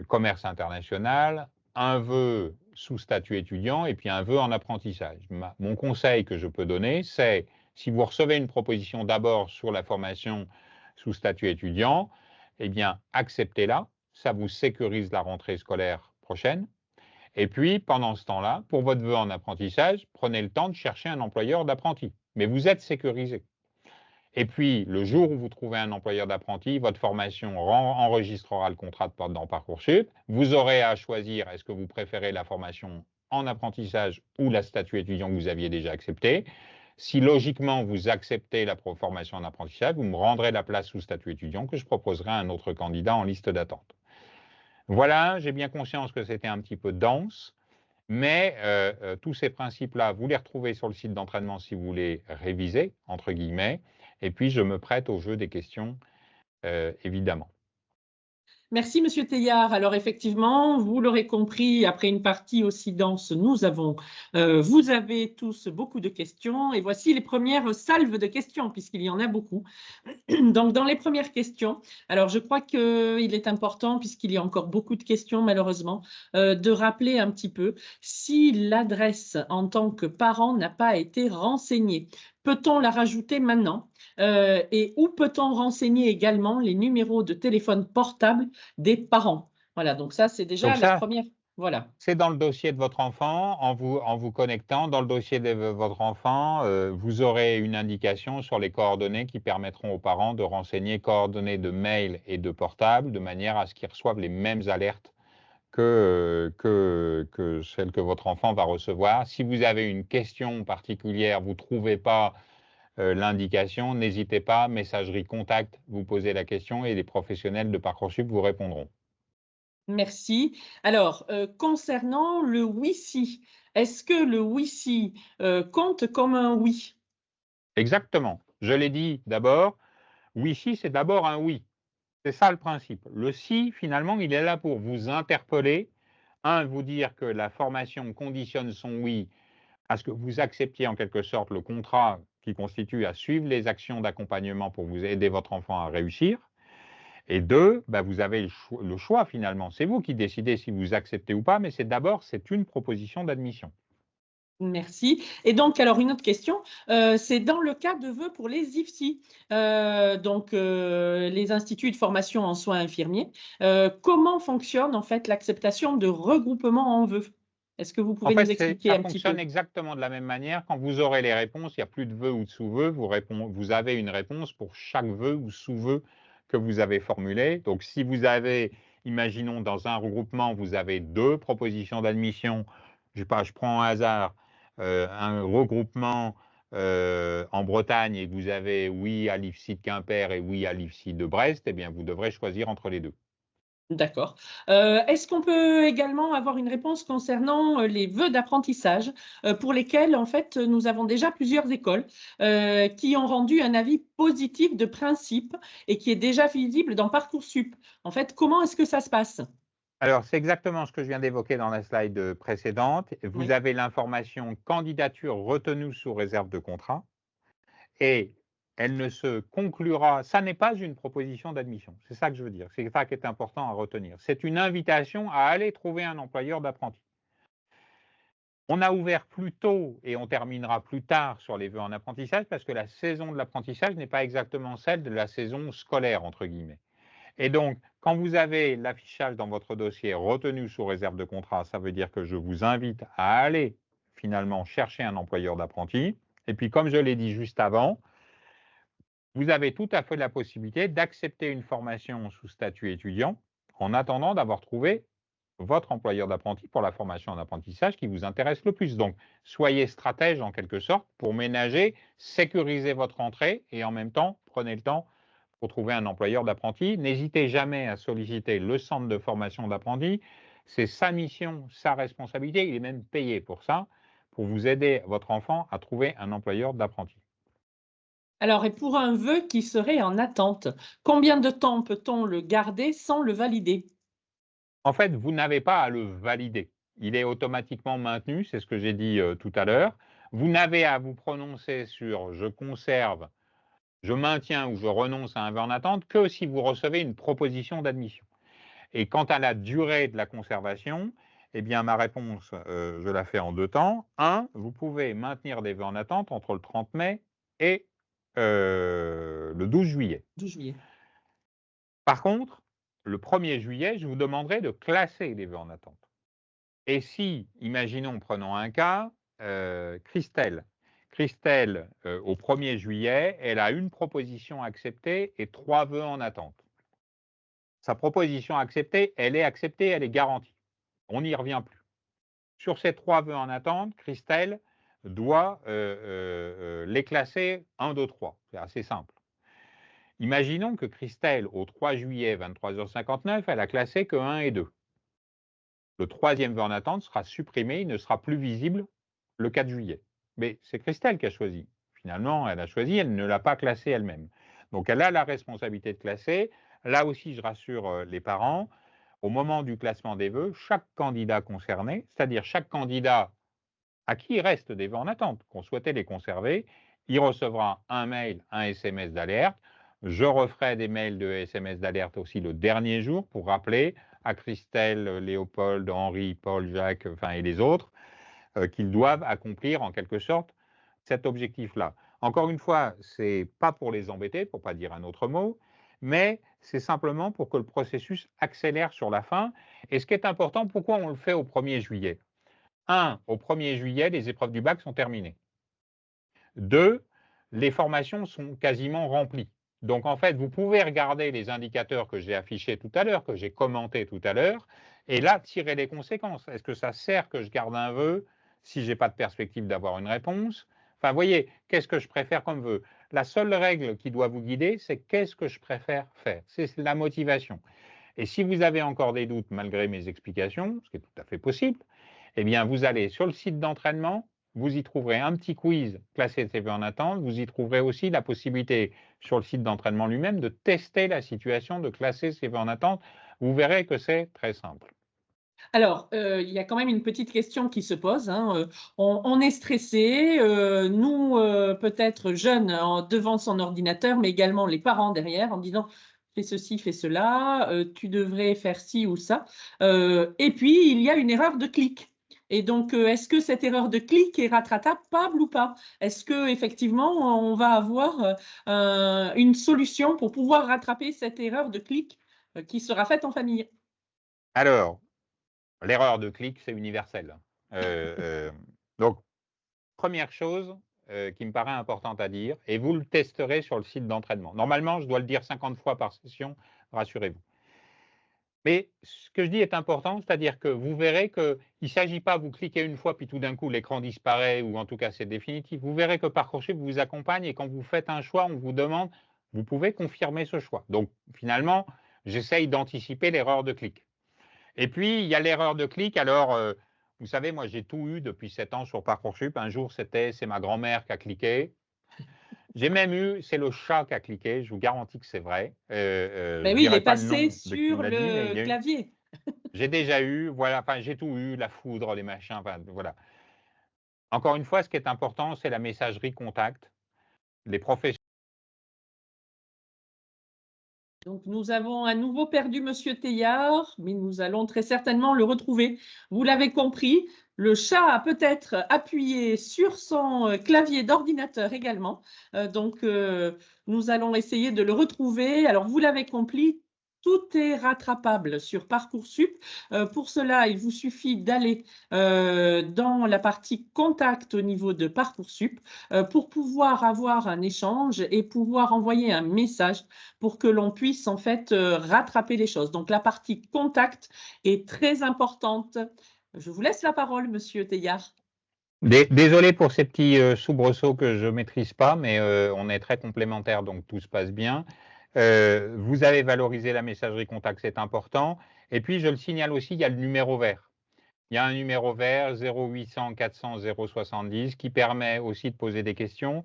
commerce international, un vœu sous statut étudiant et puis un vœu en apprentissage. Mon conseil que je peux donner, c'est si vous recevez une proposition d'abord sur la formation sous statut étudiant, eh bien acceptez-la, ça vous sécurise la rentrée scolaire prochaine. Et puis, pendant ce temps-là, pour votre vœu en apprentissage, prenez le temps de chercher un employeur d'apprenti. Mais vous êtes sécurisé. Et puis, le jour où vous trouvez un employeur d'apprenti, votre formation enregistrera le contrat dans Parcoursup. Vous aurez à choisir, est-ce que vous préférez la formation en apprentissage ou la statut étudiant que vous aviez déjà acceptée. Si logiquement vous acceptez la formation en apprentissage, vous me rendrez la place sous statut étudiant que je proposerai à un autre candidat en liste d'attente. Voilà, j'ai bien conscience que c'était un petit peu dense, mais tous ces principes-là, vous les retrouvez sur le site d'entraînement si vous voulez réviser, entre guillemets, et puis je me prête au jeu des questions, évidemment. Merci, Monsieur Teilhard. Alors, effectivement, vous l'aurez compris, après une partie aussi dense, vous avez tous beaucoup de questions. Et voici les premières salves de questions, puisqu'il y en a beaucoup. Donc, dans les premières questions, alors je crois qu'il est important, puisqu'il y a encore beaucoup de questions, malheureusement, de rappeler un petit peu si l'adresse en tant que parent n'a pas été renseignée. Peut-on la rajouter maintenant? Et où peut-on renseigner également les numéros de téléphone portable des parents? Voilà, donc ça, c'est déjà la première. Voilà. C'est dans le dossier de votre enfant, en vous connectant dans le dossier de votre enfant, vous aurez une indication sur les coordonnées qui permettront aux parents de renseigner coordonnées de mail et de portable de manière à ce qu'ils reçoivent les mêmes alertes que celles que votre enfant va recevoir. Si vous avez une question particulière, vous ne trouvez pas l'indication, n'hésitez pas, messagerie contact, vous posez la question et les professionnels de Parcoursup vous répondront. Merci. Alors, concernant le oui-si, est-ce que le oui-si compte comme un oui? Exactement. Je l'ai dit d'abord, oui-si, c'est d'abord un oui. C'est ça le principe. Le si, finalement, il est là pour vous interpeller. Vous dire que la formation conditionne son oui à ce que vous acceptiez en quelque sorte le contrat qui constitue à suivre les actions d'accompagnement pour vous aider votre enfant à réussir. Et 2, vous avez le choix finalement. C'est vous qui décidez si vous acceptez ou pas, mais c'est une proposition d'admission. Merci. Et donc, alors, une autre question, c'est dans le cas de vœux pour les IFSI, les instituts de formation en soins infirmiers. Comment fonctionne en fait l'acceptation de regroupement en vœux? Est-ce que vous pouvez nous expliquer un petit peu? Ça fonctionne exactement de la même manière. Quand vous aurez les réponses, il n'y a plus de vœux ou de sous-vœux, vous avez une réponse pour chaque vœu ou sous-vœu que vous avez formulé. Donc, si vous avez, imaginons dans un regroupement, vous avez 2 propositions d'admission, je sais pas, je prends un hasard, un regroupement en Bretagne et que vous avez oui à l'IFSI de Quimper et oui à l'IFSI de Brest, eh bien, vous devrez choisir entre les 2. D'accord. Est-ce qu'on peut également avoir une réponse concernant les vœux d'apprentissage pour lesquels, en fait, nous avons déjà plusieurs écoles qui ont rendu un avis positif de principe et qui est déjà visible dans Parcoursup. En fait, comment est-ce que ça se passe? Alors, c'est exactement ce que je viens d'évoquer dans la slide précédente. Vous Oui. avez l'information candidature retenue sous réserve de contrat et elle ne se conclura, ça n'est pas une proposition d'admission, c'est ça que je veux dire, c'est ça qui est important à retenir. C'est une invitation à aller trouver un employeur d'apprenti. On a ouvert plus tôt et on terminera plus tard sur les vœux en apprentissage parce que la saison de l'apprentissage n'est pas exactement celle de la saison scolaire, entre guillemets. Et donc, quand vous avez l'affichage dans votre dossier retenu sous réserve de contrat, ça veut dire que je vous invite à aller finalement chercher un employeur d'apprenti. Et puis, comme je l'ai dit juste avant, vous avez tout à fait la possibilité d'accepter une formation sous statut étudiant en attendant d'avoir trouvé votre employeur d'apprenti pour la formation en apprentissage qui vous intéresse le plus. Donc, soyez stratège en quelque sorte pour ménager, sécuriser votre entrée et en même temps, prenez le temps pour trouver un employeur d'apprenti. N'hésitez jamais à solliciter le centre de formation d'apprentis. C'est sa mission, sa responsabilité. Il est même payé pour ça, pour vous aider votre enfant à trouver un employeur d'apprenti. Alors, et pour un vœu qui serait en attente, combien de temps peut-on le garder sans le valider? En fait, vous n'avez pas à le valider. Il est automatiquement maintenu, c'est ce que j'ai dit tout à l'heure. Vous n'avez à vous prononcer sur je conserve, je maintiens ou je renonce à un vœu en attente que si vous recevez une proposition d'admission. Et quant à la durée de la conservation, eh bien, ma réponse, je la fais en 2 temps. 1, vous pouvez maintenir des vœux en attente entre le 30 mai et le 12 juillet. 12 juillet. Par contre, le 1er juillet, je vous demanderai de classer les vœux en attente. Et si, imaginons, prenons un cas, Christelle. Christelle, au 1er juillet, elle a une proposition acceptée et 3 vœux en attente. Sa proposition acceptée, elle est garantie. On n'y revient plus. Sur ces 3 vœux en attente, Christelle doit les classer 1, 2, 3. C'est assez simple. Imaginons que Christelle, au 3 juillet, 23h59, elle a classé que 1 et 2. Le 3e vœu en attente sera supprimé, il ne sera plus visible le 4 juillet. Mais c'est Christelle qui a choisi. Finalement, elle a choisi, elle ne l'a pas classé elle-même. Donc, elle a la responsabilité de classer. Là aussi, je rassure les parents, au moment du classement des vœux, chaque candidat concerné, c'est-à-dire chaque candidat à qui il reste des vœux en attente, qu'on souhaitait les conserver, il recevra un mail, un SMS d'alerte. Je referai des mails de SMS d'alerte aussi le dernier jour pour rappeler à Christelle, Léopold, Henri, Paul, Jacques, et les autres, qu'ils doivent accomplir en quelque sorte cet objectif-là. Encore une fois, ce n'est pas pour les embêter, pour ne pas dire un autre mot, mais c'est simplement pour que le processus accélère sur la fin. Et ce qui est important, pourquoi on le fait au 1er juillet? 1, au 1er juillet, les épreuves du bac sont terminées. 2, les formations sont quasiment remplies. Donc, en fait, vous pouvez regarder les indicateurs que j'ai affichés tout à l'heure, que j'ai commentés tout à l'heure, et là, tirer les conséquences. Est-ce que ça sert que je garde un vœu si je n'ai pas de perspective d'avoir une réponse? Enfin, vous voyez, qu'est-ce que je préfère comme vœu? La seule règle qui doit vous guider, c'est qu'est-ce que je préfère faire? C'est la motivation. Et si vous avez encore des doutes malgré mes explications, ce qui est tout à fait possible, eh bien, vous allez sur le site d'entraînement, vous y trouverez un petit quiz classé de vœux en attente, vous y trouverez aussi la possibilité sur le site d'entraînement lui-même de tester la situation, de classer ses vœux en attente. Vous verrez que c'est très simple. Alors, il y a quand même une petite question qui se pose, hein. On est stressé, nous, peut-être jeunes devant son ordinateur, mais également les parents derrière en disant « fais ceci, fais cela, tu devrais faire ci ou ça. Et puis, il y a une erreur de clic. Et donc, est-ce que cette erreur de clic est rattrapable ou pas? Est-ce qu'effectivement, on va avoir une solution pour pouvoir rattraper cette erreur de clic qui sera faite en famille? Alors, l'erreur de clic, c'est universel. Donc, première chose qui me paraît importante à dire, et vous le testerez sur le site d'entraînement. Normalement, je dois le dire 50 fois par session, rassurez-vous. Mais ce que je dis est important, c'est-à-dire que vous verrez qu'il ne s'agit pas, vous cliquez une fois, puis tout d'un coup, l'écran disparaît, ou en tout cas, c'est définitif. Vous verrez que Parcoursup vous accompagne, et quand vous faites un choix, on vous demande, vous pouvez confirmer ce choix. Donc, finalement, j'essaye d'anticiper l'erreur de clic. Et puis, il y a l'erreur de clic. Alors, vous savez, moi, j'ai tout eu depuis 7 ans sur Parcoursup. Un jour, c'est ma grand-mère qui a cliqué. J'ai même eu, c'est le chat qui a cliqué. Je vous garantis que c'est vrai. Je Ben ne oui, il dirai est pas le nom passé de qui me sur l'a dit, mais le clavier. j'ai déjà eu, voilà, enfin, j'ai tout eu, la foudre, les machins, enfin, voilà. Encore une fois, ce qui est important, c'est la messagerie contact. Les professionnels. Donc, nous avons à nouveau perdu Monsieur Teilhard, mais nous allons très certainement le retrouver. Vous l'avez compris, le chat a peut-être appuyé sur son clavier d'ordinateur également. Donc, nous allons essayer de le retrouver. Alors, vous l'avez compris, tout est rattrapable sur Parcoursup. Pour cela, il vous suffit d'aller dans la partie contact au niveau de Parcoursup pour pouvoir avoir un échange et pouvoir envoyer un message pour que l'on puisse en fait rattraper les choses. Donc, la partie contact est très importante. Je vous laisse la parole, Monsieur Teilhard. Désolé pour ces petits soubresauts que je ne maîtrise pas, mais on est très complémentaires, donc tout se passe bien. Vous avez valorisé la messagerie contact, c'est important. Et puis, je le signale aussi, il y a le numéro vert. Il y a un numéro vert 0800 400 070 qui permet aussi de poser des questions.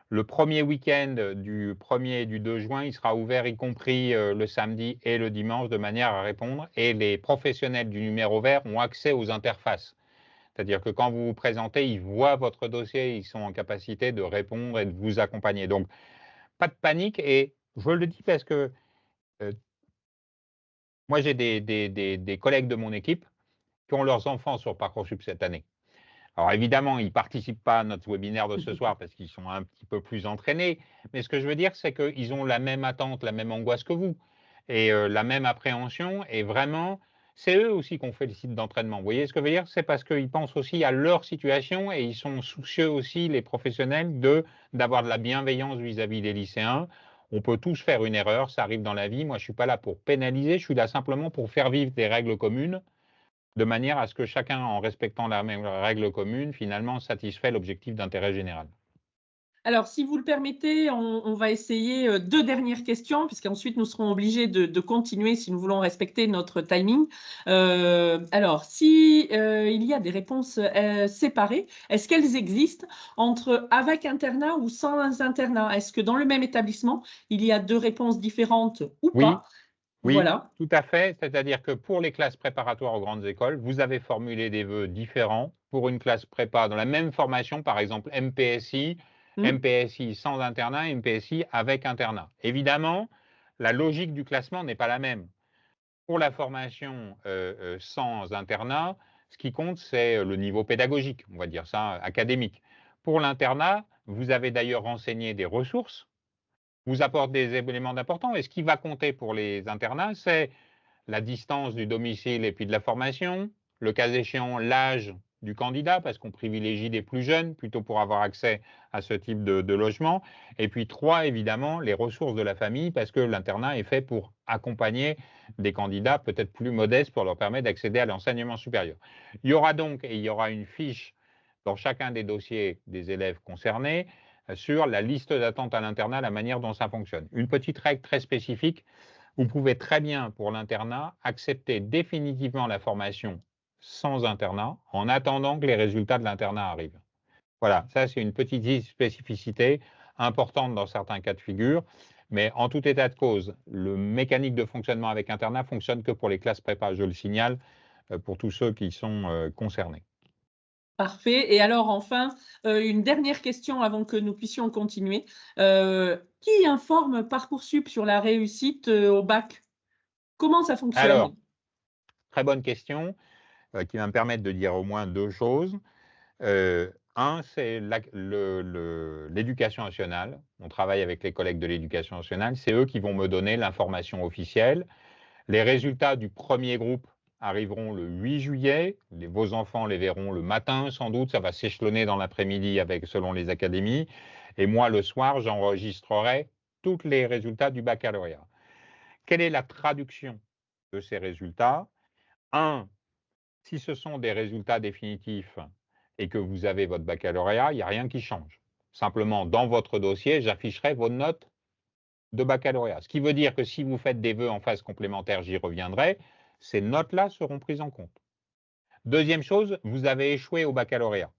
Le premier week-end du 1er et du 2 juin, il sera ouvert, y compris le samedi et le dimanche, de manière à répondre. Et les professionnels du numéro vert ont accès aux interfaces. C'est-à-dire que quand vous vous présentez, ils voient votre dossier, ils sont en capacité de répondre et de vous accompagner. Donc, pas de panique. Et je le dis parce que moi, j'ai des collègues de mon équipe qui ont leurs enfants sur Parcoursup cette année. Alors évidemment, ils ne participent pas à notre webinaire de ce soir parce qu'ils sont un petit peu plus entraînés. Mais ce que je veux dire, c'est qu'ils ont la même attente, la même angoisse que vous et la même appréhension. Et vraiment, c'est eux aussi qui ont fait le site d'entraînement. Vous voyez ce que je veux dire? C'est parce qu'ils pensent aussi à leur situation et ils sont soucieux aussi, les professionnels, d'avoir de la bienveillance vis-à-vis des lycéens. On peut tous faire une erreur, ça arrive dans la vie. Moi, je ne suis pas là pour pénaliser, je suis là simplement pour faire vivre des règles communes de manière à ce que chacun, en respectant la même règle commune, finalement satisfait l'objectif d'intérêt général. Alors, si vous le permettez, on va essayer 2 dernières questions, puisqu'ensuite nous serons obligés de continuer si nous voulons respecter notre timing. Alors, si il y a des réponses séparées, est-ce qu'elles existent entre avec internat ou sans internat? Est-ce que dans le même établissement, il y a 2 réponses différentes ou Oui, pas? oui, Voilà. tout à fait. C'est-à-dire que pour les classes préparatoires aux grandes écoles, vous avez formulé des vœux différents pour une classe prépa dans la même formation, par exemple MPSI, MPSI sans internat, MPSI avec internat. Évidemment, la logique du classement n'est pas la même. Pour la formation sans internat, ce qui compte, c'est le niveau pédagogique, on va dire ça, académique. Pour l'internat, vous avez d'ailleurs renseigné des ressources, vous apporte des éléments d'importance. Et ce qui va compter pour les internats, c'est la distance du domicile et puis de la formation, le cas échéant, l'âge du candidat, parce qu'on privilégie les plus jeunes plutôt pour avoir accès à ce type de logement. Et puis 3, évidemment, les ressources de la famille, parce que l'internat est fait pour accompagner des candidats peut-être plus modestes pour leur permettre d'accéder à l'enseignement supérieur. Il y aura donc, et il y aura une fiche dans chacun des dossiers des élèves concernés sur la liste d'attente à l'internat, la manière dont ça fonctionne. Une petite règle très spécifique, vous pouvez très bien, pour l'internat, accepter définitivement la formation sans internat en attendant que les résultats de l'internat arrivent. Voilà, ça c'est une petite spécificité importante dans certains cas de figure, mais en tout état de cause, le mécanique de fonctionnement avec internat fonctionne que pour les classes prépa, je le signale, pour tous ceux qui sont concernés. Parfait. Et alors, enfin, une dernière question avant que nous puissions continuer. Qui informe Parcoursup sur la réussite au bac? Comment ça fonctionne? Alors, très bonne question qui va me permettre de dire au moins deux choses. Un, c'est l'éducation nationale. On travaille avec les collègues de l'éducation nationale. C'est eux qui vont me donner l'information officielle. Les résultats du premier groupe arriveront le 8 juillet. Vos enfants les verront le matin, sans doute. Ça va s'échelonner dans l'après-midi selon les académies. Et moi, le soir, j'enregistrerai tous les résultats du baccalauréat. Quelle est la traduction de ces résultats? Un, si ce sont des résultats définitifs et que vous avez votre baccalauréat, il n'y a rien qui change. Simplement, dans votre dossier, j'afficherai vos notes de baccalauréat. Ce qui veut dire que si vous faites des vœux en phase complémentaire, j'y reviendrai, ces notes-là seront prises en compte. Deuxième chose, vous avez échoué au baccalauréat.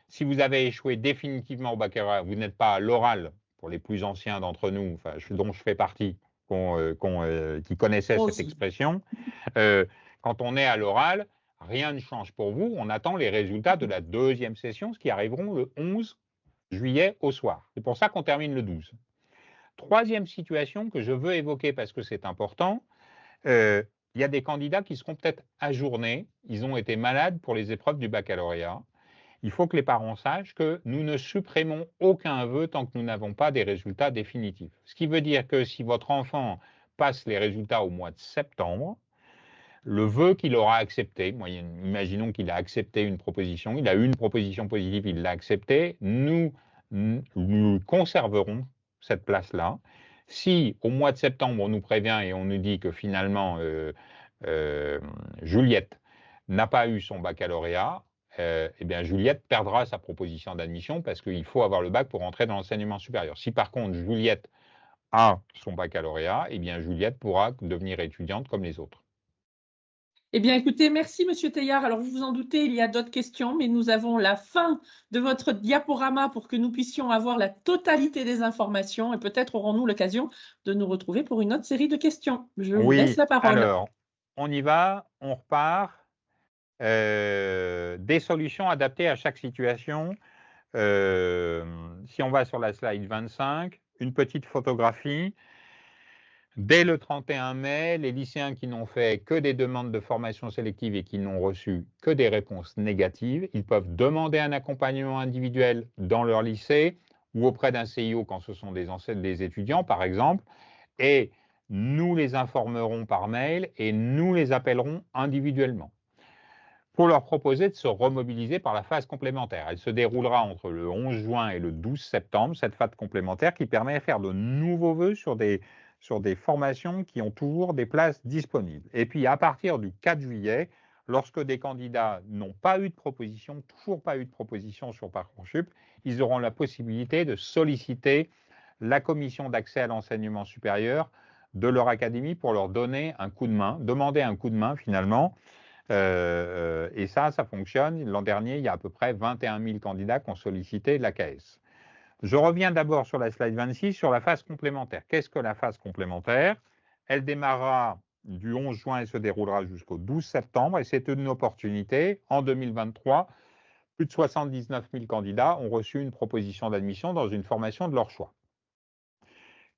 Si vous avez échoué définitivement au baccalauréat, vous n'êtes pas à l'oral, pour les plus anciens d'entre nous, enfin, dont je fais partie, qui connaissaient cette expression, quand on est à l'oral, rien ne change pour vous. On attend les résultats de la deuxième session, ce qui arriveront le 11 juillet au soir. C'est pour ça qu'on termine le 12. Troisième situation que je veux évoquer parce que c'est important, il y a des candidats qui seront peut-être ajournés. Ils ont été malades pour les épreuves du baccalauréat. Il faut que les parents sachent que nous ne supprimons aucun vœu tant que nous n'avons pas des résultats définitifs. Ce qui veut dire que si votre enfant passe les résultats au mois de septembre, le vœu qu'il aura accepté, imaginons qu'il a accepté une proposition, il a eu une proposition positive, il l'a acceptée, nous conserverons cette place-là. Si au mois de septembre, on nous prévient et on nous dit que finalement, Juliette n'a pas eu son baccalauréat, eh bien Juliette perdra sa proposition d'admission parce qu'il faut avoir le bac pour entrer dans l'enseignement supérieur. Si par contre Juliette a son baccalauréat, eh bien Juliette pourra devenir étudiante comme les autres. Eh bien, écoutez, merci, Monsieur Teilhard. Alors, vous vous en doutez, il y a d'autres questions, mais nous avons la fin de votre diaporama pour que nous puissions avoir la totalité des informations et peut-être aurons-nous l'occasion de nous retrouver pour une autre série de questions. Je vous laisse la parole. Alors, on y va, on repart. Des solutions adaptées à chaque situation. Si on va sur la slide 25, une petite photographie. Dès le 31 mai, les lycéens qui n'ont fait que des demandes de formation sélective et qui n'ont reçu que des réponses négatives, ils peuvent demander un accompagnement individuel dans leur lycée ou auprès d'un CIO quand ce sont des étudiants, par exemple, et nous les informerons par mail et nous les appellerons individuellement pour leur proposer de se remobiliser par la phase complémentaire. Elle se déroulera entre le 11 juin et le 12 septembre, cette phase complémentaire qui permet de faire de nouveaux vœux sur des formations qui ont toujours des places disponibles. Et puis à partir du 4 juillet, lorsque des candidats n'ont pas eu de proposition, toujours pas eu de proposition sur Parcoursup, ils auront la possibilité de solliciter la commission d'accès à l'enseignement supérieur de leur académie pour leur donner un coup de main, demander un coup de main finalement. Et ça fonctionne. L'an dernier, il y a à peu près 21 000 candidats qui ont sollicité l'AKS. Je reviens d'abord sur la slide 26, sur la phase complémentaire. Qu'est-ce que la phase complémentaire? Elle démarrera du 11 juin et se déroulera jusqu'au 12 septembre. Et c'est une opportunité. En 2023, plus de 79 000 candidats ont reçu une proposition d'admission dans une formation de leur choix.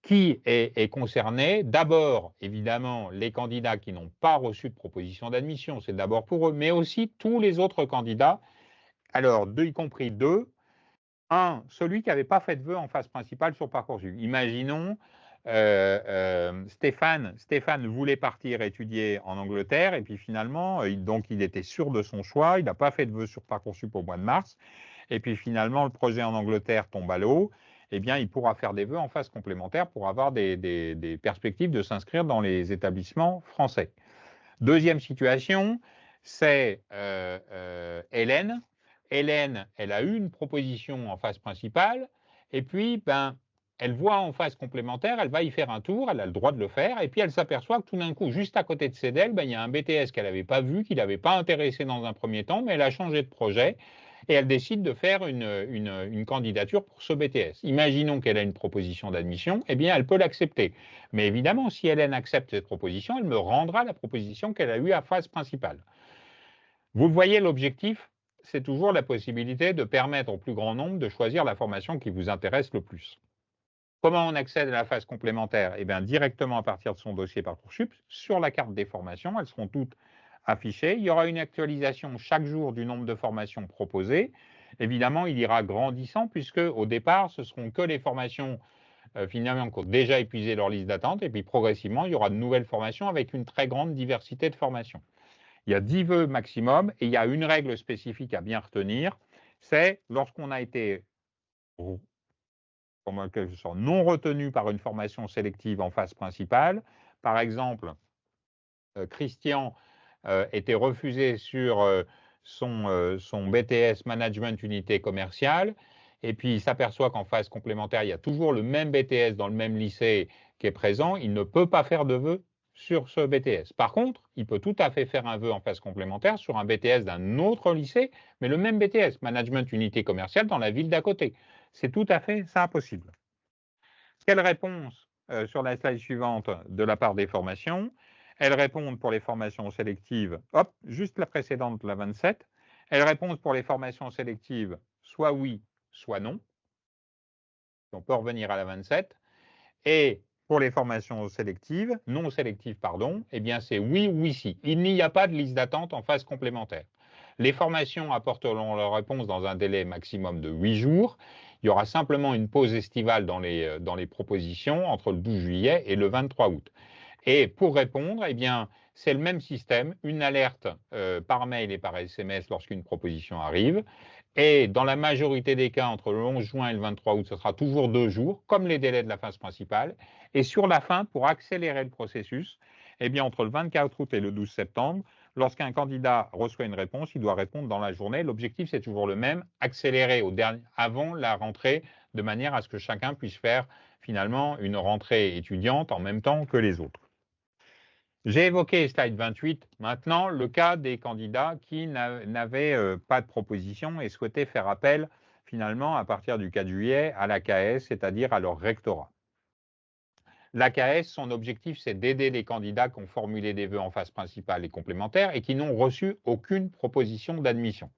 Qui est concerné? D'abord, évidemment, les candidats qui n'ont pas reçu de proposition d'admission, c'est d'abord pour eux, mais aussi tous les autres candidats, alors y compris deux. Un, celui qui n'avait pas fait de vœu en phase principale sur Parcoursup. Imaginons, Stéphane voulait partir étudier en Angleterre et puis finalement, il était sûr de son choix, il n'a pas fait de vœu sur Parcoursup au mois de mars et puis finalement, le projet en Angleterre tombe à l'eau. Eh bien, il pourra faire des vœux en phase complémentaire pour avoir des perspectives de s'inscrire dans les établissements français. Deuxième situation, c'est Hélène. Hélène, elle a eu une proposition en phase principale, et puis, elle voit en phase complémentaire, elle va y faire un tour, elle a le droit de le faire, et puis elle s'aperçoit que tout d'un coup, juste à côté de chez elle, il y a un BTS qu'elle n'avait pas vu, qui ne l'avait pas intéressé dans un premier temps, mais elle a changé de projet, et elle décide de faire une candidature pour ce BTS. Imaginons qu'elle a une proposition d'admission, eh bien, elle peut l'accepter. Mais évidemment, si Hélène accepte cette proposition, elle me rendra la proposition qu'elle a eue à phase principale. Vous voyez l'objectif, c'est toujours la possibilité de permettre au plus grand nombre de choisir la formation qui vous intéresse le plus. Comment on accède à la phase complémentaire? Eh bien, directement à partir de son dossier Parcoursup, sur la carte des formations, elles seront toutes affichées. Il y aura une actualisation chaque jour du nombre de formations proposées. Évidemment, il ira grandissant puisque au départ, ce seront que les formations finalement qui ont déjà épuisé leur liste d'attente et puis progressivement, il y aura de nouvelles formations avec une très grande diversité de formations. Il y a 10 vœux maximum et il y a une règle spécifique à bien retenir, c'est lorsqu'on a été non retenu par une formation sélective en phase principale. Par exemple, Christian était refusé sur son BTS Management Unité Commerciale, et puis il s'aperçoit qu'en phase complémentaire, il y a toujours le même BTS dans le même lycée qui est présent, il ne peut pas faire de vœu sur ce BTS. Par contre, il peut tout à fait faire un vœu en phase complémentaire sur un BTS d'un autre lycée, mais le même BTS, Management Unité Commerciale, dans la ville d'à côté. C'est tout à fait ça possible. Quelle réponse sur la slide suivante de la part des formations? Elles répondent pour les formations sélectives, hop, juste la précédente, la 27. Elles répondent pour les formations sélectives, soit oui, soit non. On peut revenir à la 27. Et pour les formations sélectives, non sélectives, pardon, eh bien c'est oui ou oui si. Il n'y a pas de liste d'attente en phase complémentaire. Les formations apporteront leur réponse dans un délai maximum de 8 jours. Il y aura simplement une pause estivale dans les propositions entre le 12 juillet et le 23 août. Et pour répondre, eh bien, c'est le même système, une alerte par mail et par SMS lorsqu'une proposition arrive. Et dans la majorité des cas, entre le 11 juin et le 23 août, ce sera toujours 2 jours, comme les délais de la phase principale. Et sur la fin, pour accélérer le processus, eh bien, entre le 24 août et le 12 septembre, lorsqu'un candidat reçoit une réponse, il doit répondre dans la journée. L'objectif, c'est toujours le même, accélérer avant la rentrée, de manière à ce que chacun puisse faire finalement une rentrée étudiante en même temps que les autres. J'ai évoqué slide 28. Maintenant, le cas des candidats qui n'avaient pas de proposition et souhaitaient faire appel finalement à partir du 4 juillet à l'AKS, c'est-à-dire à leur rectorat. L'AKS, son objectif, c'est d'aider les candidats qui ont formulé des vœux en phase principale et complémentaire et qui n'ont reçu aucune proposition d'admission.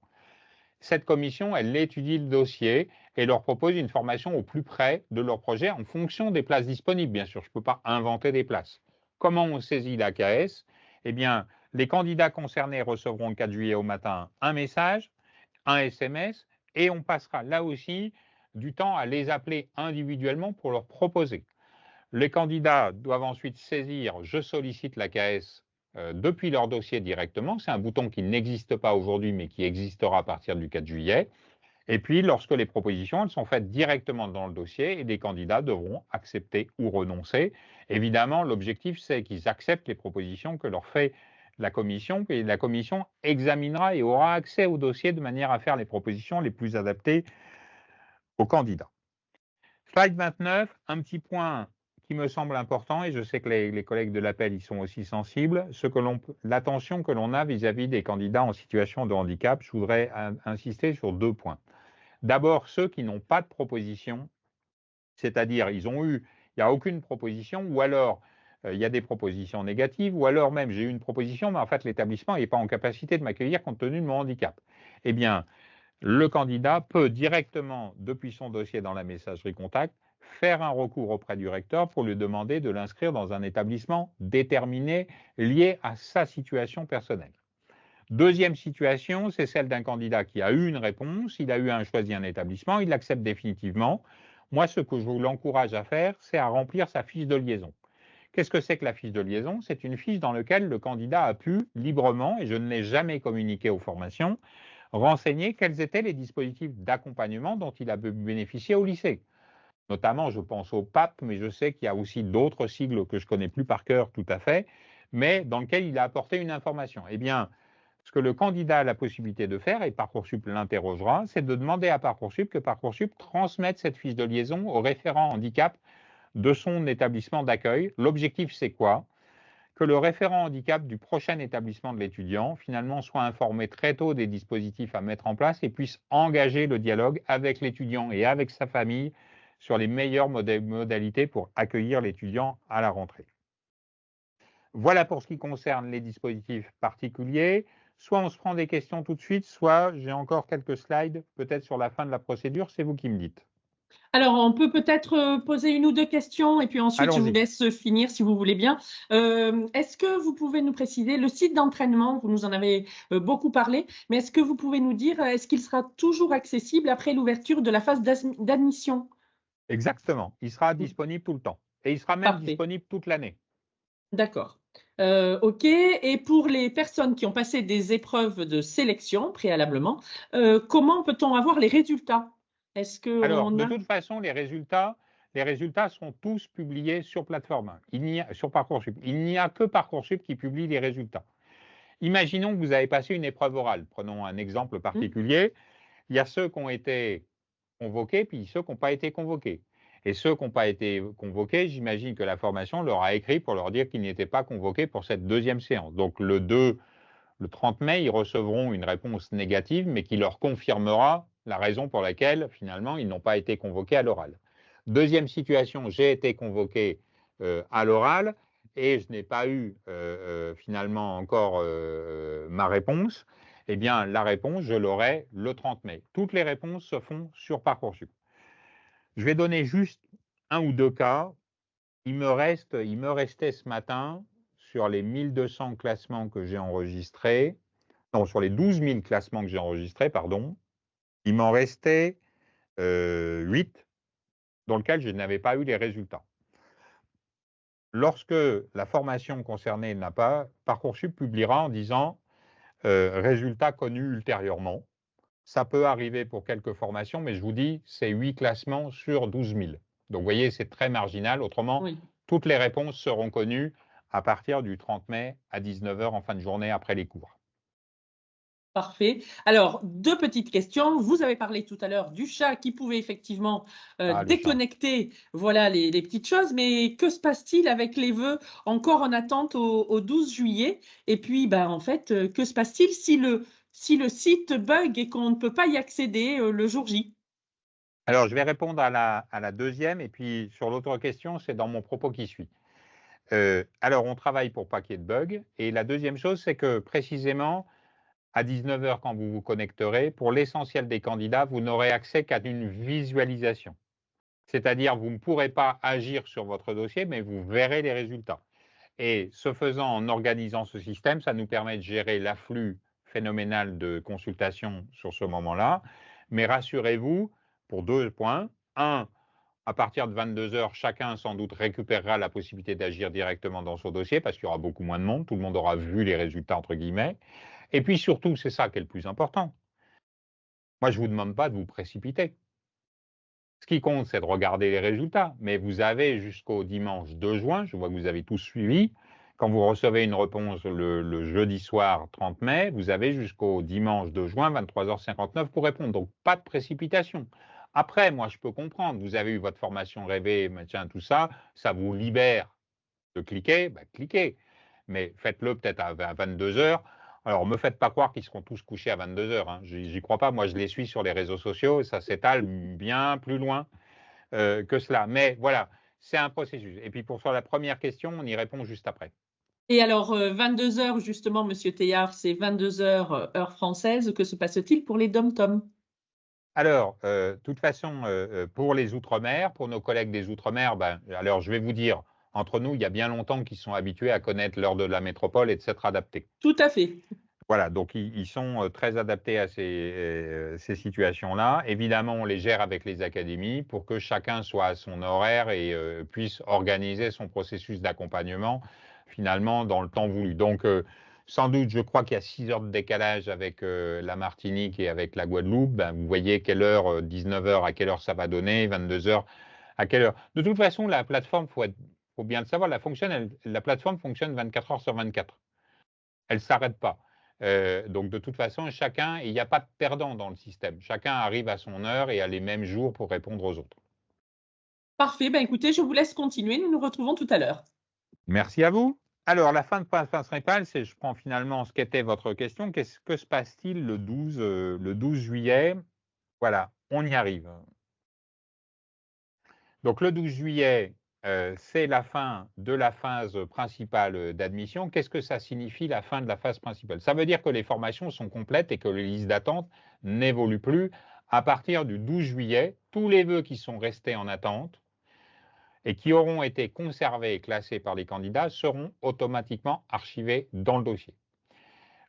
Cette commission, elle étudie le dossier et leur propose une formation au plus près de leur projet en fonction des places disponibles. Bien sûr, je ne peux pas inventer des places. Comment on saisit l'AKS? Eh bien, les candidats concernés recevront le 4 juillet au matin un message, un SMS, et on passera là aussi du temps à les appeler individuellement pour leur proposer. Les candidats doivent ensuite saisir « Je sollicite l'AKS » depuis leur dossier directement. C'est un bouton qui n'existe pas aujourd'hui, mais qui existera à partir du 4 juillet. Et puis, lorsque les propositions elles sont faites directement dans le dossier, et les candidats devront accepter ou renoncer. Évidemment, l'objectif, c'est qu'ils acceptent les propositions que leur fait la commission, et la commission examinera et aura accès au dossier de manière à faire les propositions les plus adaptées aux candidats. Slide 29, un petit point qui me semble important, et je sais que les collègues de l'appel y sont aussi sensibles, l'attention que l'on a vis-à-vis des candidats en situation de handicap. Je voudrais insister sur 2 points. D'abord, ceux qui n'ont pas de proposition, c'est-à-dire il n'y a aucune proposition, ou alors il y a des propositions négatives, ou alors même j'ai eu une proposition, mais en fait l'établissement n'est pas en capacité de m'accueillir compte tenu de mon handicap. Eh bien, le candidat peut directement, depuis son dossier dans la messagerie contact, faire un recours auprès du recteur pour lui demander de l'inscrire dans un établissement déterminé lié à sa situation personnelle. Deuxième situation, c'est celle d'un candidat qui a eu une réponse, il a choisi un établissement, il l'accepte définitivement. Moi, ce que je vous l'encourage à faire, c'est à remplir sa fiche de liaison. Qu'est-ce que c'est que la fiche de liaison? C'est une fiche dans laquelle le candidat a pu librement, et je ne l'ai jamais communiqué aux formations, renseigner quels étaient les dispositifs d'accompagnement dont il a bénéficié au lycée. Notamment, je pense au PAP, mais je sais qu'il y a aussi d'autres sigles que je ne connais plus par cœur tout à fait, mais dans lesquels il a apporté une information. Eh bien, ce que le candidat a la possibilité de faire, et Parcoursup l'interrogera, c'est de demander à Parcoursup que Parcoursup transmette cette fiche de liaison au référent handicap de son établissement d'accueil. L'objectif, c'est quoi? Que le référent handicap du prochain établissement de l'étudiant, finalement, soit informé très tôt des dispositifs à mettre en place et puisse engager le dialogue avec l'étudiant et avec sa famille sur les meilleures modalités pour accueillir l'étudiant à la rentrée. Voilà pour ce qui concerne les dispositifs particuliers. Soit on se prend des questions tout de suite, soit j'ai encore quelques slides, peut-être sur la fin de la procédure, c'est vous qui me dites. Alors, on peut peut-être poser une ou deux questions et puis ensuite, je vous Allons-y. laisse finir si vous voulez bien. Est-ce que vous pouvez nous préciser le site d'entraînement, vous nous en avez beaucoup parlé, mais est-ce que vous pouvez nous dire, est-ce qu'il sera toujours accessible après l'ouverture de la phase d'admission? Exactement, il sera disponible tout le temps. Et il sera même Parfait, disponible toute l'année. d'accord. OK. Et pour les personnes qui ont passé des épreuves de sélection préalablement, comment peut-on avoir les résultats? Est-ce Alors, qu'on de a... toute façon, les résultats sont tous publiés sur plateforme. Sur Parcoursup. Il n'y a que Parcoursup qui publie les résultats. Imaginons que vous avez passé une épreuve orale. Prenons un exemple Hmm. particulier. Il y a ceux qui ont été convoqués, puis ceux qui n'ont pas été convoqués. Et ceux qui n'ont pas été convoqués, j'imagine que la formation leur a écrit pour leur dire qu'ils n'étaient pas convoqués pour cette deuxième séance. Donc le 30 mai, ils recevront une réponse négative, mais qui leur confirmera la raison pour laquelle, finalement, ils n'ont pas été convoqués à l'oral. Deuxième situation, j'ai été convoqué à l'oral et je n'ai pas eu finalement encore ma réponse. Eh bien, la réponse, je l'aurai le 30 mai. Toutes les réponses se font sur Parcoursup. Je vais donner juste un ou deux cas. Il me restait ce matin, sur les 1200 classements que j'ai enregistrés, non, sur les 12 000 classements que j'ai enregistrés, pardon, il m'en restait 8 dans lesquels je n'avais pas eu les résultats. Lorsque la formation concernée n'a pas, Parcoursup publiera en disant résultats connus ultérieurement. Ça peut arriver pour quelques formations, mais je vous dis, c'est 8 classements sur 12 000. Donc, vous voyez, c'est très marginal. Autrement, Oui. toutes les réponses seront connues à partir du 30 mai à 19 h en fin de journée après les cours. Parfait. Alors, deux petites questions. Vous avez parlé tout à l'heure du chat qui pouvait effectivement Ah, le chat. déconnecter, voilà, les petites choses, mais que se passe-t-il avec les vœux encore en attente au 12 juillet? Et puis, ben, en fait, que se passe-t-il si le site bug et qu'on ne peut pas y accéder le jour J? Alors, je vais répondre à la deuxième, et puis sur l'autre question, c'est dans mon propos qui suit. Alors, on travaille pour pas qu'il y ait de bugs. Et la deuxième chose, c'est que précisément, à 19 h, quand vous vous connecterez, pour l'essentiel des candidats, vous n'aurez accès qu'à une visualisation. C'est-à-dire, vous ne pourrez pas agir sur votre dossier, mais vous verrez les résultats. Et ce faisant, en organisant ce système, ça nous permet de gérer l'afflux phénoménal de consultations sur ce moment-là. Mais rassurez-vous, pour deux points. Un, à partir de 22 h, chacun sans doute récupérera la possibilité d'agir directement dans son dossier parce qu'il y aura beaucoup moins de monde, tout le monde aura vu les résultats entre guillemets. Et puis surtout, c'est ça qui est le plus important. Moi, je ne vous demande pas de vous précipiter. Ce qui compte, c'est de regarder les résultats. Mais vous avez jusqu'au dimanche 2 juin, je vois que vous avez tous suivi. Quand vous recevez une réponse le jeudi soir 30 mai, vous avez jusqu'au dimanche 2 juin, 23 h 59 pour répondre. Donc, pas de précipitation. Après, moi, je peux comprendre. Vous avez eu votre formation rêvée, tout ça. Ça vous libère de cliquer, cliquez. Mais faites-le peut-être à 22 h. Alors, ne me faites pas croire qu'ils seront tous couchés à 22 h. Hein. J'y crois pas. Moi, je les suis sur les réseaux sociaux et ça s'étale bien plus loin que cela. Mais voilà, c'est un processus. Et puis, pour sur la première question, on y répond juste après. Et alors, 22 heures, justement, Monsieur Théard, c'est 22 heures, heure française. Que se passe-t-il pour les dom-toms? Alors, de toute façon, pour les Outre-mer, pour nos collègues des Outre-mer, alors je vais vous dire, entre nous, il y a bien longtemps qu'ils sont habitués à connaître l'heure de la métropole et de s'être adaptés. Tout à fait. Voilà, donc ils sont très adaptés à ces situations-là. Évidemment, on les gère avec les académies pour que chacun soit à son horaire et puisse organiser son processus d'accompagnement finalement dans le temps voulu. Donc, sans doute, je crois qu'il y a 6 heures de décalage avec la Martinique et avec la Guadeloupe. Vous voyez quelle heure, 19 h, à quelle heure ça va donner, 22 h, à quelle heure. De toute façon, la plateforme, faut bien le savoir, la plateforme fonctionne 24 heures sur 24. Elle ne s'arrête pas. Donc, de toute façon, il n'y a pas de perdant dans le système. Chacun arrive à son heure et a les mêmes jours pour répondre aux autres. Parfait. Ben, écoutez, je vous laisse continuer. Nous nous retrouvons tout à l'heure. Merci à vous. Alors, la fin de phase principale, c'est je prends finalement ce qu'était votre question. Que se passe-t-il le 12 juillet? Voilà, on y arrive. Donc, le 12 juillet, c'est la fin de la phase principale d'admission. Qu'est-ce que ça signifie, la fin de la phase principale? Ça veut dire que les formations sont complètes et que les listes d'attente n'évoluent plus. À partir du 12 juillet, tous les vœux qui sont restés en attente et qui auront été conservés et classés par les candidats seront automatiquement archivés dans le dossier.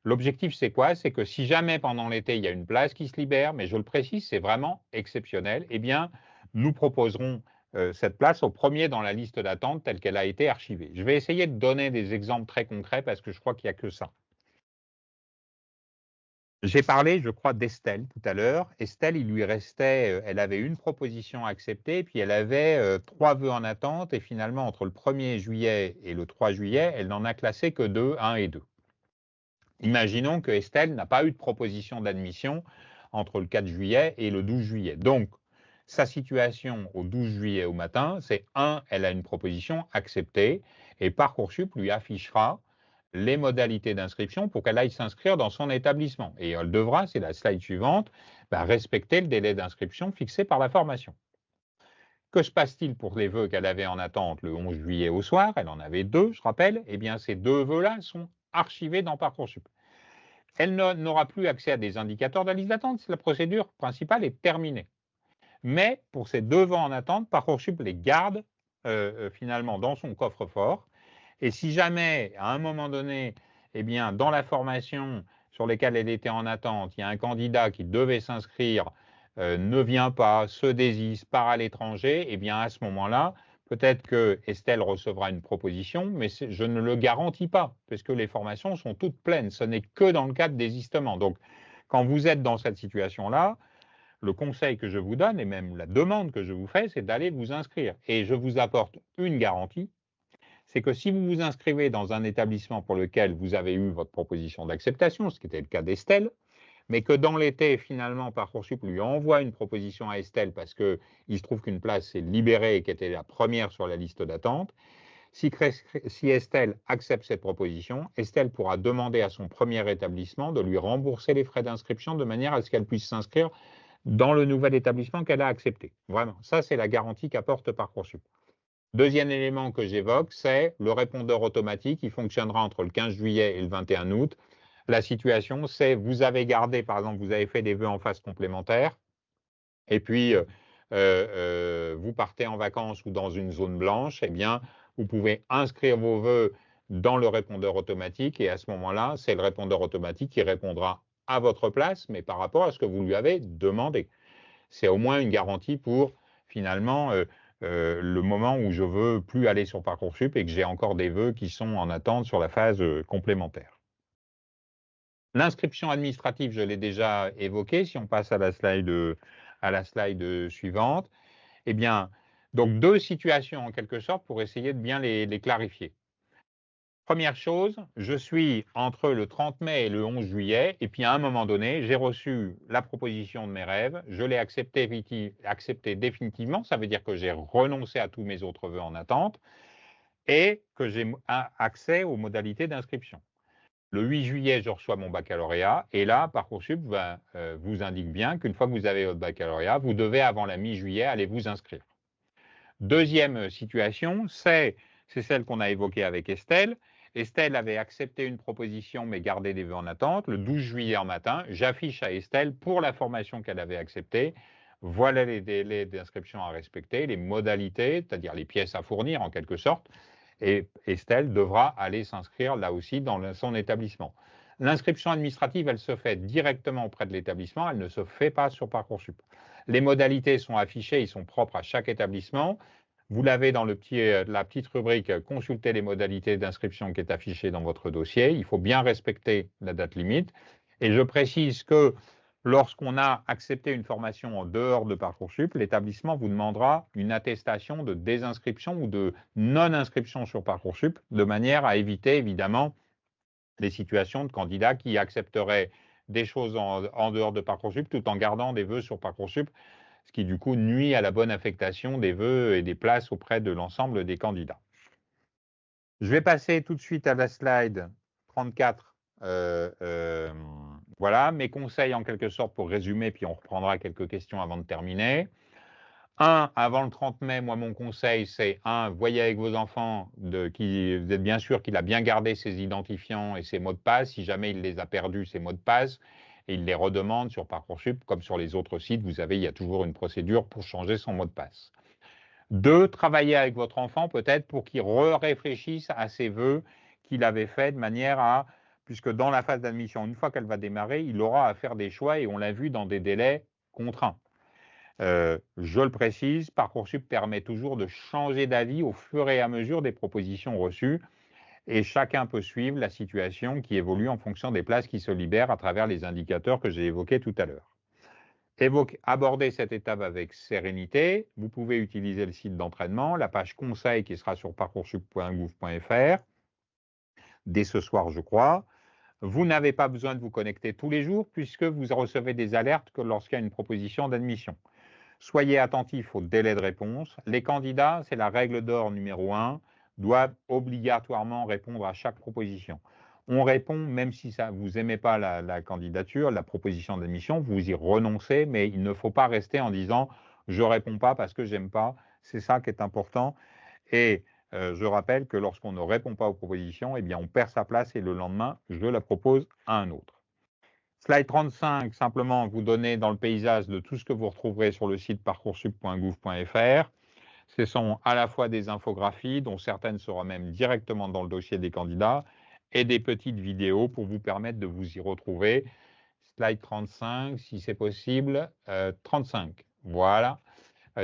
L'objectif, c'est quoi? C'est que si jamais pendant l'été, il y a une place qui se libère, mais je le précise, c'est vraiment exceptionnel, eh bien, nous proposerons cette place au premier dans la liste d'attente telle qu'elle a été archivée. Je vais essayer de donner des exemples très concrets parce que je crois qu'il n'y a que ça. J'ai parlé, je crois, d'Estelle tout à l'heure. Estelle, il lui restait, elle avait une proposition acceptée, puis elle avait 3 vœux en attente, et finalement, entre le 1er juillet et le 3 juillet, elle n'en a classé que 2, 1 et 2. Imaginons que Estelle n'a pas eu de proposition d'admission entre le 4 juillet et le 12 juillet. Donc, sa situation au 12 juillet au matin, c'est 1, elle a une proposition acceptée, et Parcoursup lui affichera les modalités d'inscription pour qu'elle aille s'inscrire dans son établissement. Et elle devra, c'est la slide suivante, respecter le délai d'inscription fixé par la formation. Que se passe-t-il pour les vœux qu'elle avait en attente le 11 juillet au soir? Elle en avait 2, je rappelle. Eh bien, ces 2 vœux-là sont archivés dans Parcoursup. Elle n'aura plus accès à des indicateurs de la liste d'attente. La procédure principale est terminée. Mais pour ces 2 vœux en attente, Parcoursup les garde finalement dans son coffre-fort. Et si jamais, à un moment donné, eh bien, dans la formation sur laquelle elle était en attente, il y a un candidat qui devait s'inscrire, ne vient pas, se désiste, part à l'étranger, eh bien, à ce moment-là, peut-être que Estelle recevra une proposition, mais je ne le garantis pas, parce que les formations sont toutes pleines. Ce n'est que dans le cas de désistement. Donc, quand vous êtes dans cette situation-là, le conseil que je vous donne, et même la demande que je vous fais, c'est d'aller vous inscrire. Et je vous apporte une garantie, c'est que si vous vous inscrivez dans un établissement pour lequel vous avez eu votre proposition d'acceptation, ce qui était le cas d'Estelle, mais que dans l'été, finalement, Parcoursup lui envoie une proposition à Estelle parce qu'il se trouve qu'une place s'est libérée et qu'elle était la première sur la liste d'attente, si Estelle accepte cette proposition, Estelle pourra demander à son premier établissement de lui rembourser les frais d'inscription de manière à ce qu'elle puisse s'inscrire dans le nouvel établissement qu'elle a accepté. Vraiment, ça c'est la garantie qu'apporte Parcoursup. Deuxième élément que j'évoque, c'est le répondeur automatique qui fonctionnera entre le 15 juillet et le 21 août. La situation, c'est vous avez gardé, par exemple, vous avez fait des vœux en phase complémentaire, et puis vous partez en vacances ou dans une zone blanche, eh bien, vous pouvez inscrire vos vœux dans le répondeur automatique, et à ce moment-là, c'est le répondeur automatique qui répondra à votre place, mais par rapport à ce que vous lui avez demandé. C'est au moins une garantie pour, finalement, le moment où je ne veux plus aller sur Parcoursup et que j'ai encore des vœux qui sont en attente sur la phase complémentaire. L'inscription administrative, je l'ai déjà évoqué. Si on passe à la slide suivante, eh bien, donc 2 situations en quelque sorte pour essayer de bien les clarifier. Première chose, je suis entre le 30 mai et le 11 juillet, et puis à un moment donné, j'ai reçu la proposition de mes rêves, je l'ai acceptée définitivement, ça veut dire que j'ai renoncé à tous mes autres vœux en attente, et que j'ai accès aux modalités d'inscription. Le 8 juillet, je reçois mon baccalauréat, et là, Parcoursup vous indique bien qu'une fois que vous avez votre baccalauréat, vous devez, avant la mi-juillet, aller vous inscrire. Deuxième situation, c'est celle qu'on a évoquée avec Estelle. Estelle avait accepté une proposition mais gardé des vœux en attente. Le 12 juillet en matin, j'affiche à Estelle pour la formation qu'elle avait acceptée. Voilà les délais d'inscription à respecter, les modalités, c'est-à-dire les pièces à fournir en quelque sorte. Et Estelle devra aller s'inscrire là aussi dans son établissement. L'inscription administrative, elle se fait directement auprès de l'établissement, elle ne se fait pas sur Parcoursup. Les modalités sont affichées, ils sont propres à chaque établissement. Vous l'avez dans la petite rubrique « Consulter les modalités d'inscription » qui est affichée dans votre dossier. Il faut bien respecter la date limite. Et je précise que lorsqu'on a accepté une formation en dehors de Parcoursup, l'établissement vous demandera une attestation de désinscription ou de non-inscription sur Parcoursup, de manière à éviter évidemment les situations de candidats qui accepteraient des choses en dehors de Parcoursup tout en gardant des vœux sur Parcoursup, ce qui du coup nuit à la bonne affectation des vœux et des places auprès de l'ensemble des candidats. Je vais passer tout de suite à la slide 34. Voilà, mes conseils en quelque sorte pour résumer, puis on reprendra quelques questions avant de terminer. Avant le 30 mai, moi, mon conseil, c'est voyez avec vos enfants vous êtes bien sûr qu'il a bien gardé ses identifiants et ses mots de passe. Si jamais il les a perdus, ses mots de passe, et il les redemande sur Parcoursup, comme sur les autres sites, il y a toujours une procédure pour changer son mot de passe. 2, travaillez avec votre enfant peut-être pour qu'il réfléchisse à ses vœux qu'il avait faits de manière à, puisque dans la phase d'admission, une fois qu'elle va démarrer, il aura à faire des choix et on l'a vu dans des délais contraints. Je le précise, Parcoursup permet toujours de changer d'avis au fur et à mesure des propositions reçues et chacun peut suivre la situation qui évolue en fonction des places qui se libèrent à travers les indicateurs que j'ai évoqués tout à l'heure. Abordez cette étape avec sérénité. Vous pouvez utiliser le site d'entraînement, la page conseil qui sera sur parcoursup.gouv.fr dès ce soir, je crois. Vous n'avez pas besoin de vous connecter tous les jours puisque vous recevez des alertes que lorsqu'il y a une proposition d'admission. Soyez attentifs au délai de réponse. Les candidats, c'est la règle d'or numéro 1, doivent obligatoirement répondre à chaque proposition. On répond, même si vous n'aimez pas la candidature, la proposition d'admission, vous y renoncez, mais il ne faut pas rester en disant « je ne réponds pas parce que je n'aime pas ». C'est ça qui est important. Et je rappelle que lorsqu'on ne répond pas aux propositions, eh bien on perd sa place et le lendemain, je la propose à un autre. Slide 35, simplement vous donner dans le paysage de tout ce que vous retrouverez sur le site parcoursup.gouv.fr. Ce sont à la fois des infographies, dont certaines seront même directement dans le dossier des candidats, et des petites vidéos pour vous permettre de vous y retrouver. Slide 35, si c'est possible, 35. Voilà,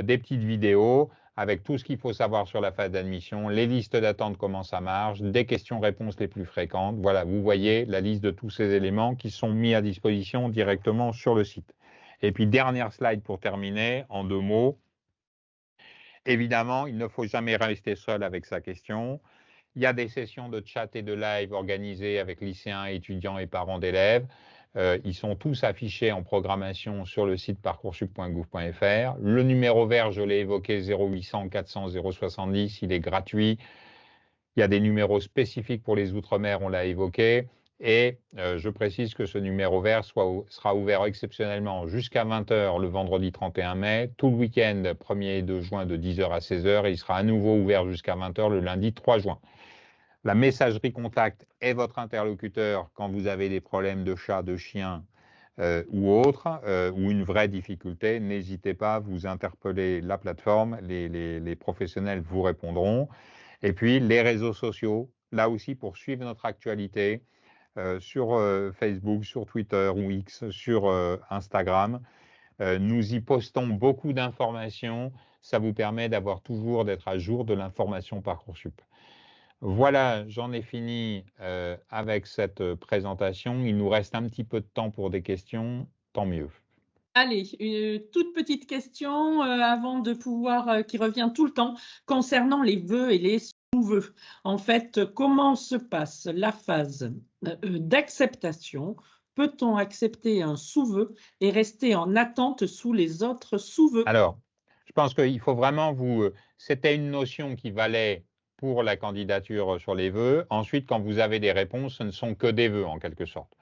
des petites vidéos avec tout ce qu'il faut savoir sur la phase d'admission, les listes d'attente, comment ça marche, des questions-réponses les plus fréquentes. Voilà, vous voyez la liste de tous ces éléments qui sont mis à disposition directement sur le site. Et puis, dernière slide pour terminer, en 2 mots. Évidemment, il ne faut jamais rester seul avec sa question. Il y a des sessions de chat et de live organisées avec lycéens, étudiants et parents d'élèves. Ils sont tous affichés en programmation sur le site parcoursup.gouv.fr. Le numéro vert, je l'ai évoqué, 0800 400 070, il est gratuit. Il y a des numéros spécifiques pour les Outre-mer, on l'a évoqué. Et je précise que ce numéro vert sera ouvert exceptionnellement jusqu'à 20h le vendredi 31 mai, tout le week-end 1er et 2 juin de 10h à 16h, et il sera à nouveau ouvert jusqu'à 20h le lundi 3 juin. La messagerie contact est votre interlocuteur quand vous avez des problèmes de chat, de chien ou autre, ou une vraie difficulté. N'hésitez pas, vous interpellez la plateforme, les professionnels vous répondront. Et puis les réseaux sociaux, là aussi pour suivre notre actualité sur Facebook, sur Twitter ou X, sur Instagram. Nous y postons beaucoup d'informations. Ça vous permet d'être à jour de l'information Parcoursup. Voilà, j'en ai fini avec cette présentation. Il nous reste un petit peu de temps pour des questions, tant mieux. Allez, une toute petite question avant de pouvoir, qui revient tout le temps, concernant les vœux et les sous-vœux. En fait, comment se passe la phase d'acceptation? Peut-on accepter un sous-vœu et rester en attente sous les autres sous-vœux? Alors, je pense qu'il faut vraiment c'était une notion qui valait pour la candidature sur les vœux. Ensuite, quand vous avez des réponses, ce ne sont que des vœux en quelque sorte.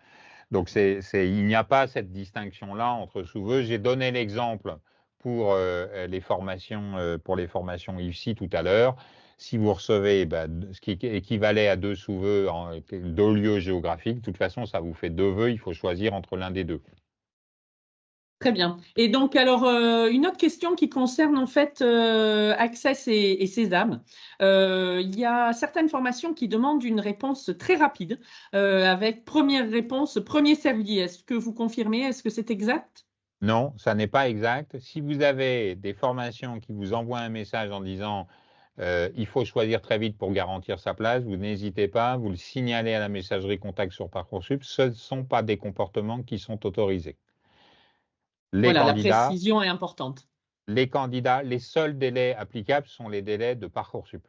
Donc, il n'y a pas cette distinction-là entre sous-vœux. J'ai donné l'exemple pour les formations IFSI tout à l'heure. Si vous recevez ce qui équivalait à 2 sous-vœux en 2 lieux géographiques, de toute façon, ça vous fait 2 vœux. Il faut choisir entre l'un des deux. Très bien. Et donc, alors, une autre question qui concerne en fait Access et Sésame. Il y a certaines formations qui demandent une réponse très rapide avec première réponse, premier servi. Est-ce que vous confirmez? Est-ce que c'est exact? Non, ça n'est pas exact. Si vous avez des formations qui vous envoient un message en disant il faut choisir très vite pour garantir sa place, vous n'hésitez pas, vous le signalez à la messagerie contact sur Parcoursup. Ce ne sont pas des comportements qui sont autorisés. Voilà, la précision est importante. Les candidats, les seuls délais applicables sont les délais de Parcoursup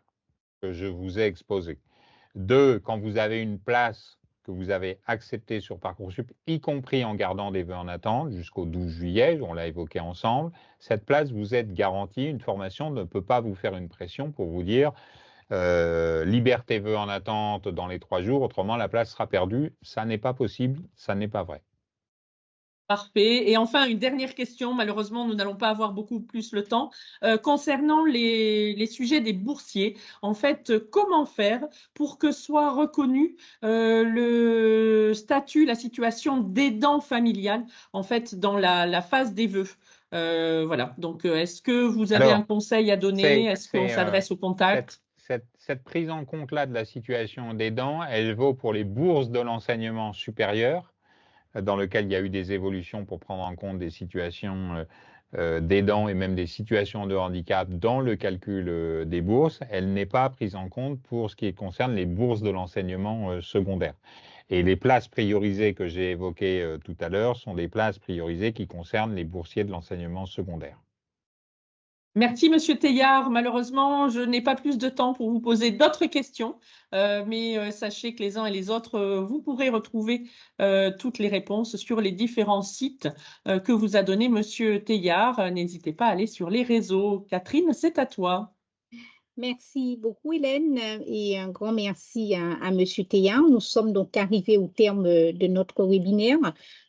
que je vous ai exposés. 2, quand vous avez une place que vous avez acceptée sur Parcoursup, y compris en gardant des vœux en attente jusqu'au 12 juillet, on l'a évoqué ensemble, cette place vous est garantie. Une formation ne peut pas vous faire une pression pour vous dire libère tes vœux en attente dans les 3 jours, autrement la place sera perdue. Ça n'est pas possible, ça n'est pas vrai. Parfait. Et enfin, une dernière question. Malheureusement, nous n'allons pas avoir beaucoup plus le temps. Concernant les sujets des boursiers, en fait, comment faire pour que soit reconnu le statut, la situation d'aidant familial, en fait, dans la phase des vœux? Voilà. Donc, est-ce que vous avez un Alors, conseil à donner? Est-ce qu'on s'adresse au contact? cette prise en compte-là de la situation d'aidant, elle vaut pour les bourses de l'enseignement supérieur, dans lequel il y a eu des évolutions pour prendre en compte des situations d'aidants et même des situations de handicap dans le calcul des bourses. Elle n'est pas prise en compte pour ce qui concerne les bourses de l'enseignement secondaire. Et les places priorisées que j'ai évoquées tout à l'heure sont des places priorisées qui concernent les boursiers de l'enseignement secondaire. Merci, Monsieur Teilhard. Malheureusement, je n'ai pas plus de temps pour vous poser d'autres questions, mais sachez que les uns et les autres, vous pourrez retrouver toutes les réponses sur les différents sites que vous a donné Monsieur Teilhard. N'hésitez pas à aller sur les réseaux. Catherine, c'est à toi. Merci beaucoup, Hélène, et un grand merci à Monsieur Teilhard. Nous sommes donc arrivés au terme de notre webinaire.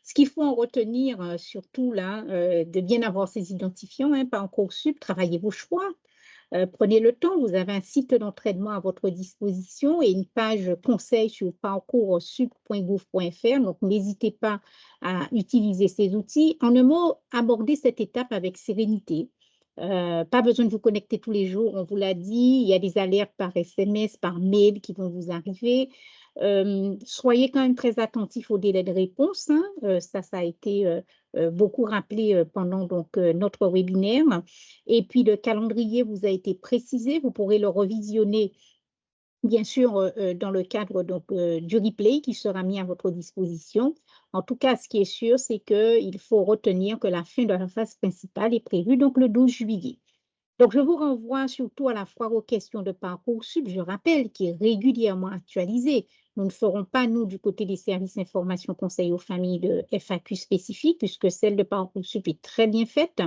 Ce qu'il faut en retenir, surtout là, de bien avoir ces identifiants, Parcoursup, travaillez vos choix. Prenez le temps, vous avez un site d'entraînement à votre disposition et une page conseil sur parcoursup.gouv.fr. Donc, n'hésitez pas à utiliser ces outils. En un mot, abordez cette étape avec sérénité. Pas besoin de vous connecter tous les jours, on vous l'a dit, il y a des alertes par SMS, par mail qui vont vous arriver. Soyez quand même très attentifs au délai de réponse, ça a été beaucoup rappelé pendant donc, notre webinaire. Et puis le calendrier vous a été précisé, vous pourrez le revisionner bien sûr dans le cadre donc, du replay qui sera mis à votre disposition. En tout cas, ce qui est sûr, c'est qu'il faut retenir que la fin de la phase principale est prévue donc le 12 juillet. Donc, je vous renvoie surtout à la foire aux questions de Parcoursup, je rappelle, qui est régulièrement actualisée. Nous ne ferons pas, nous, du côté des services information conseil aux familles de FAQ spécifiques, puisque celle de Parcoursup est très bien faite.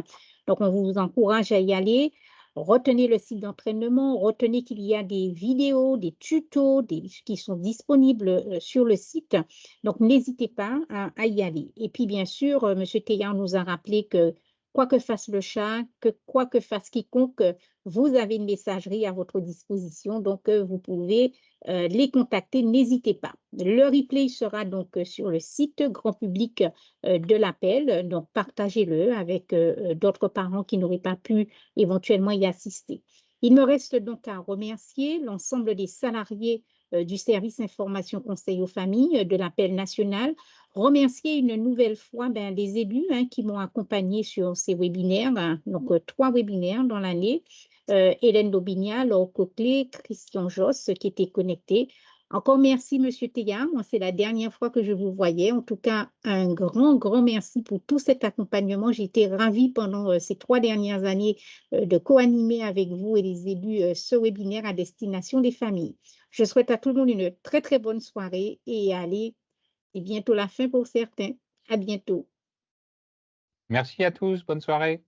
Donc, on vous encourage à y aller. Retenez le site d'entraînement, retenez qu'il y a des vidéos, des tutos qui sont disponibles sur le site. Donc, n'hésitez pas à y aller. Et puis, bien sûr, M. Teilhard nous a rappelé que quoi que fasse le chat, quoi que fasse quiconque, vous avez une messagerie à votre disposition, donc vous pouvez les contacter, n'hésitez pas. Le replay sera donc sur le site grand public de l'appel, donc partagez-le avec d'autres parents qui n'auraient pas pu éventuellement y assister. Il me reste donc à remercier l'ensemble des salariés du service information conseil aux familles de l'appel national. Remercier une nouvelle fois les élus qui m'ont accompagné sur ces webinaires, donc 3 webinaires dans l'année. Hélène Daubigna, Laure Coquelet, Christian Josse qui étaient connectés. Encore merci, Monsieur Teilhard. Moi, c'est la dernière fois que je vous voyais. En tout cas, un grand merci pour tout cet accompagnement. J'ai été ravie pendant ces 3 dernières années de co-animer avec vous et les élus ce webinaire à destination des familles. Je souhaite à tout le monde une très bonne soirée et c'est bientôt la fin pour certains. À bientôt. Merci à tous, bonne soirée.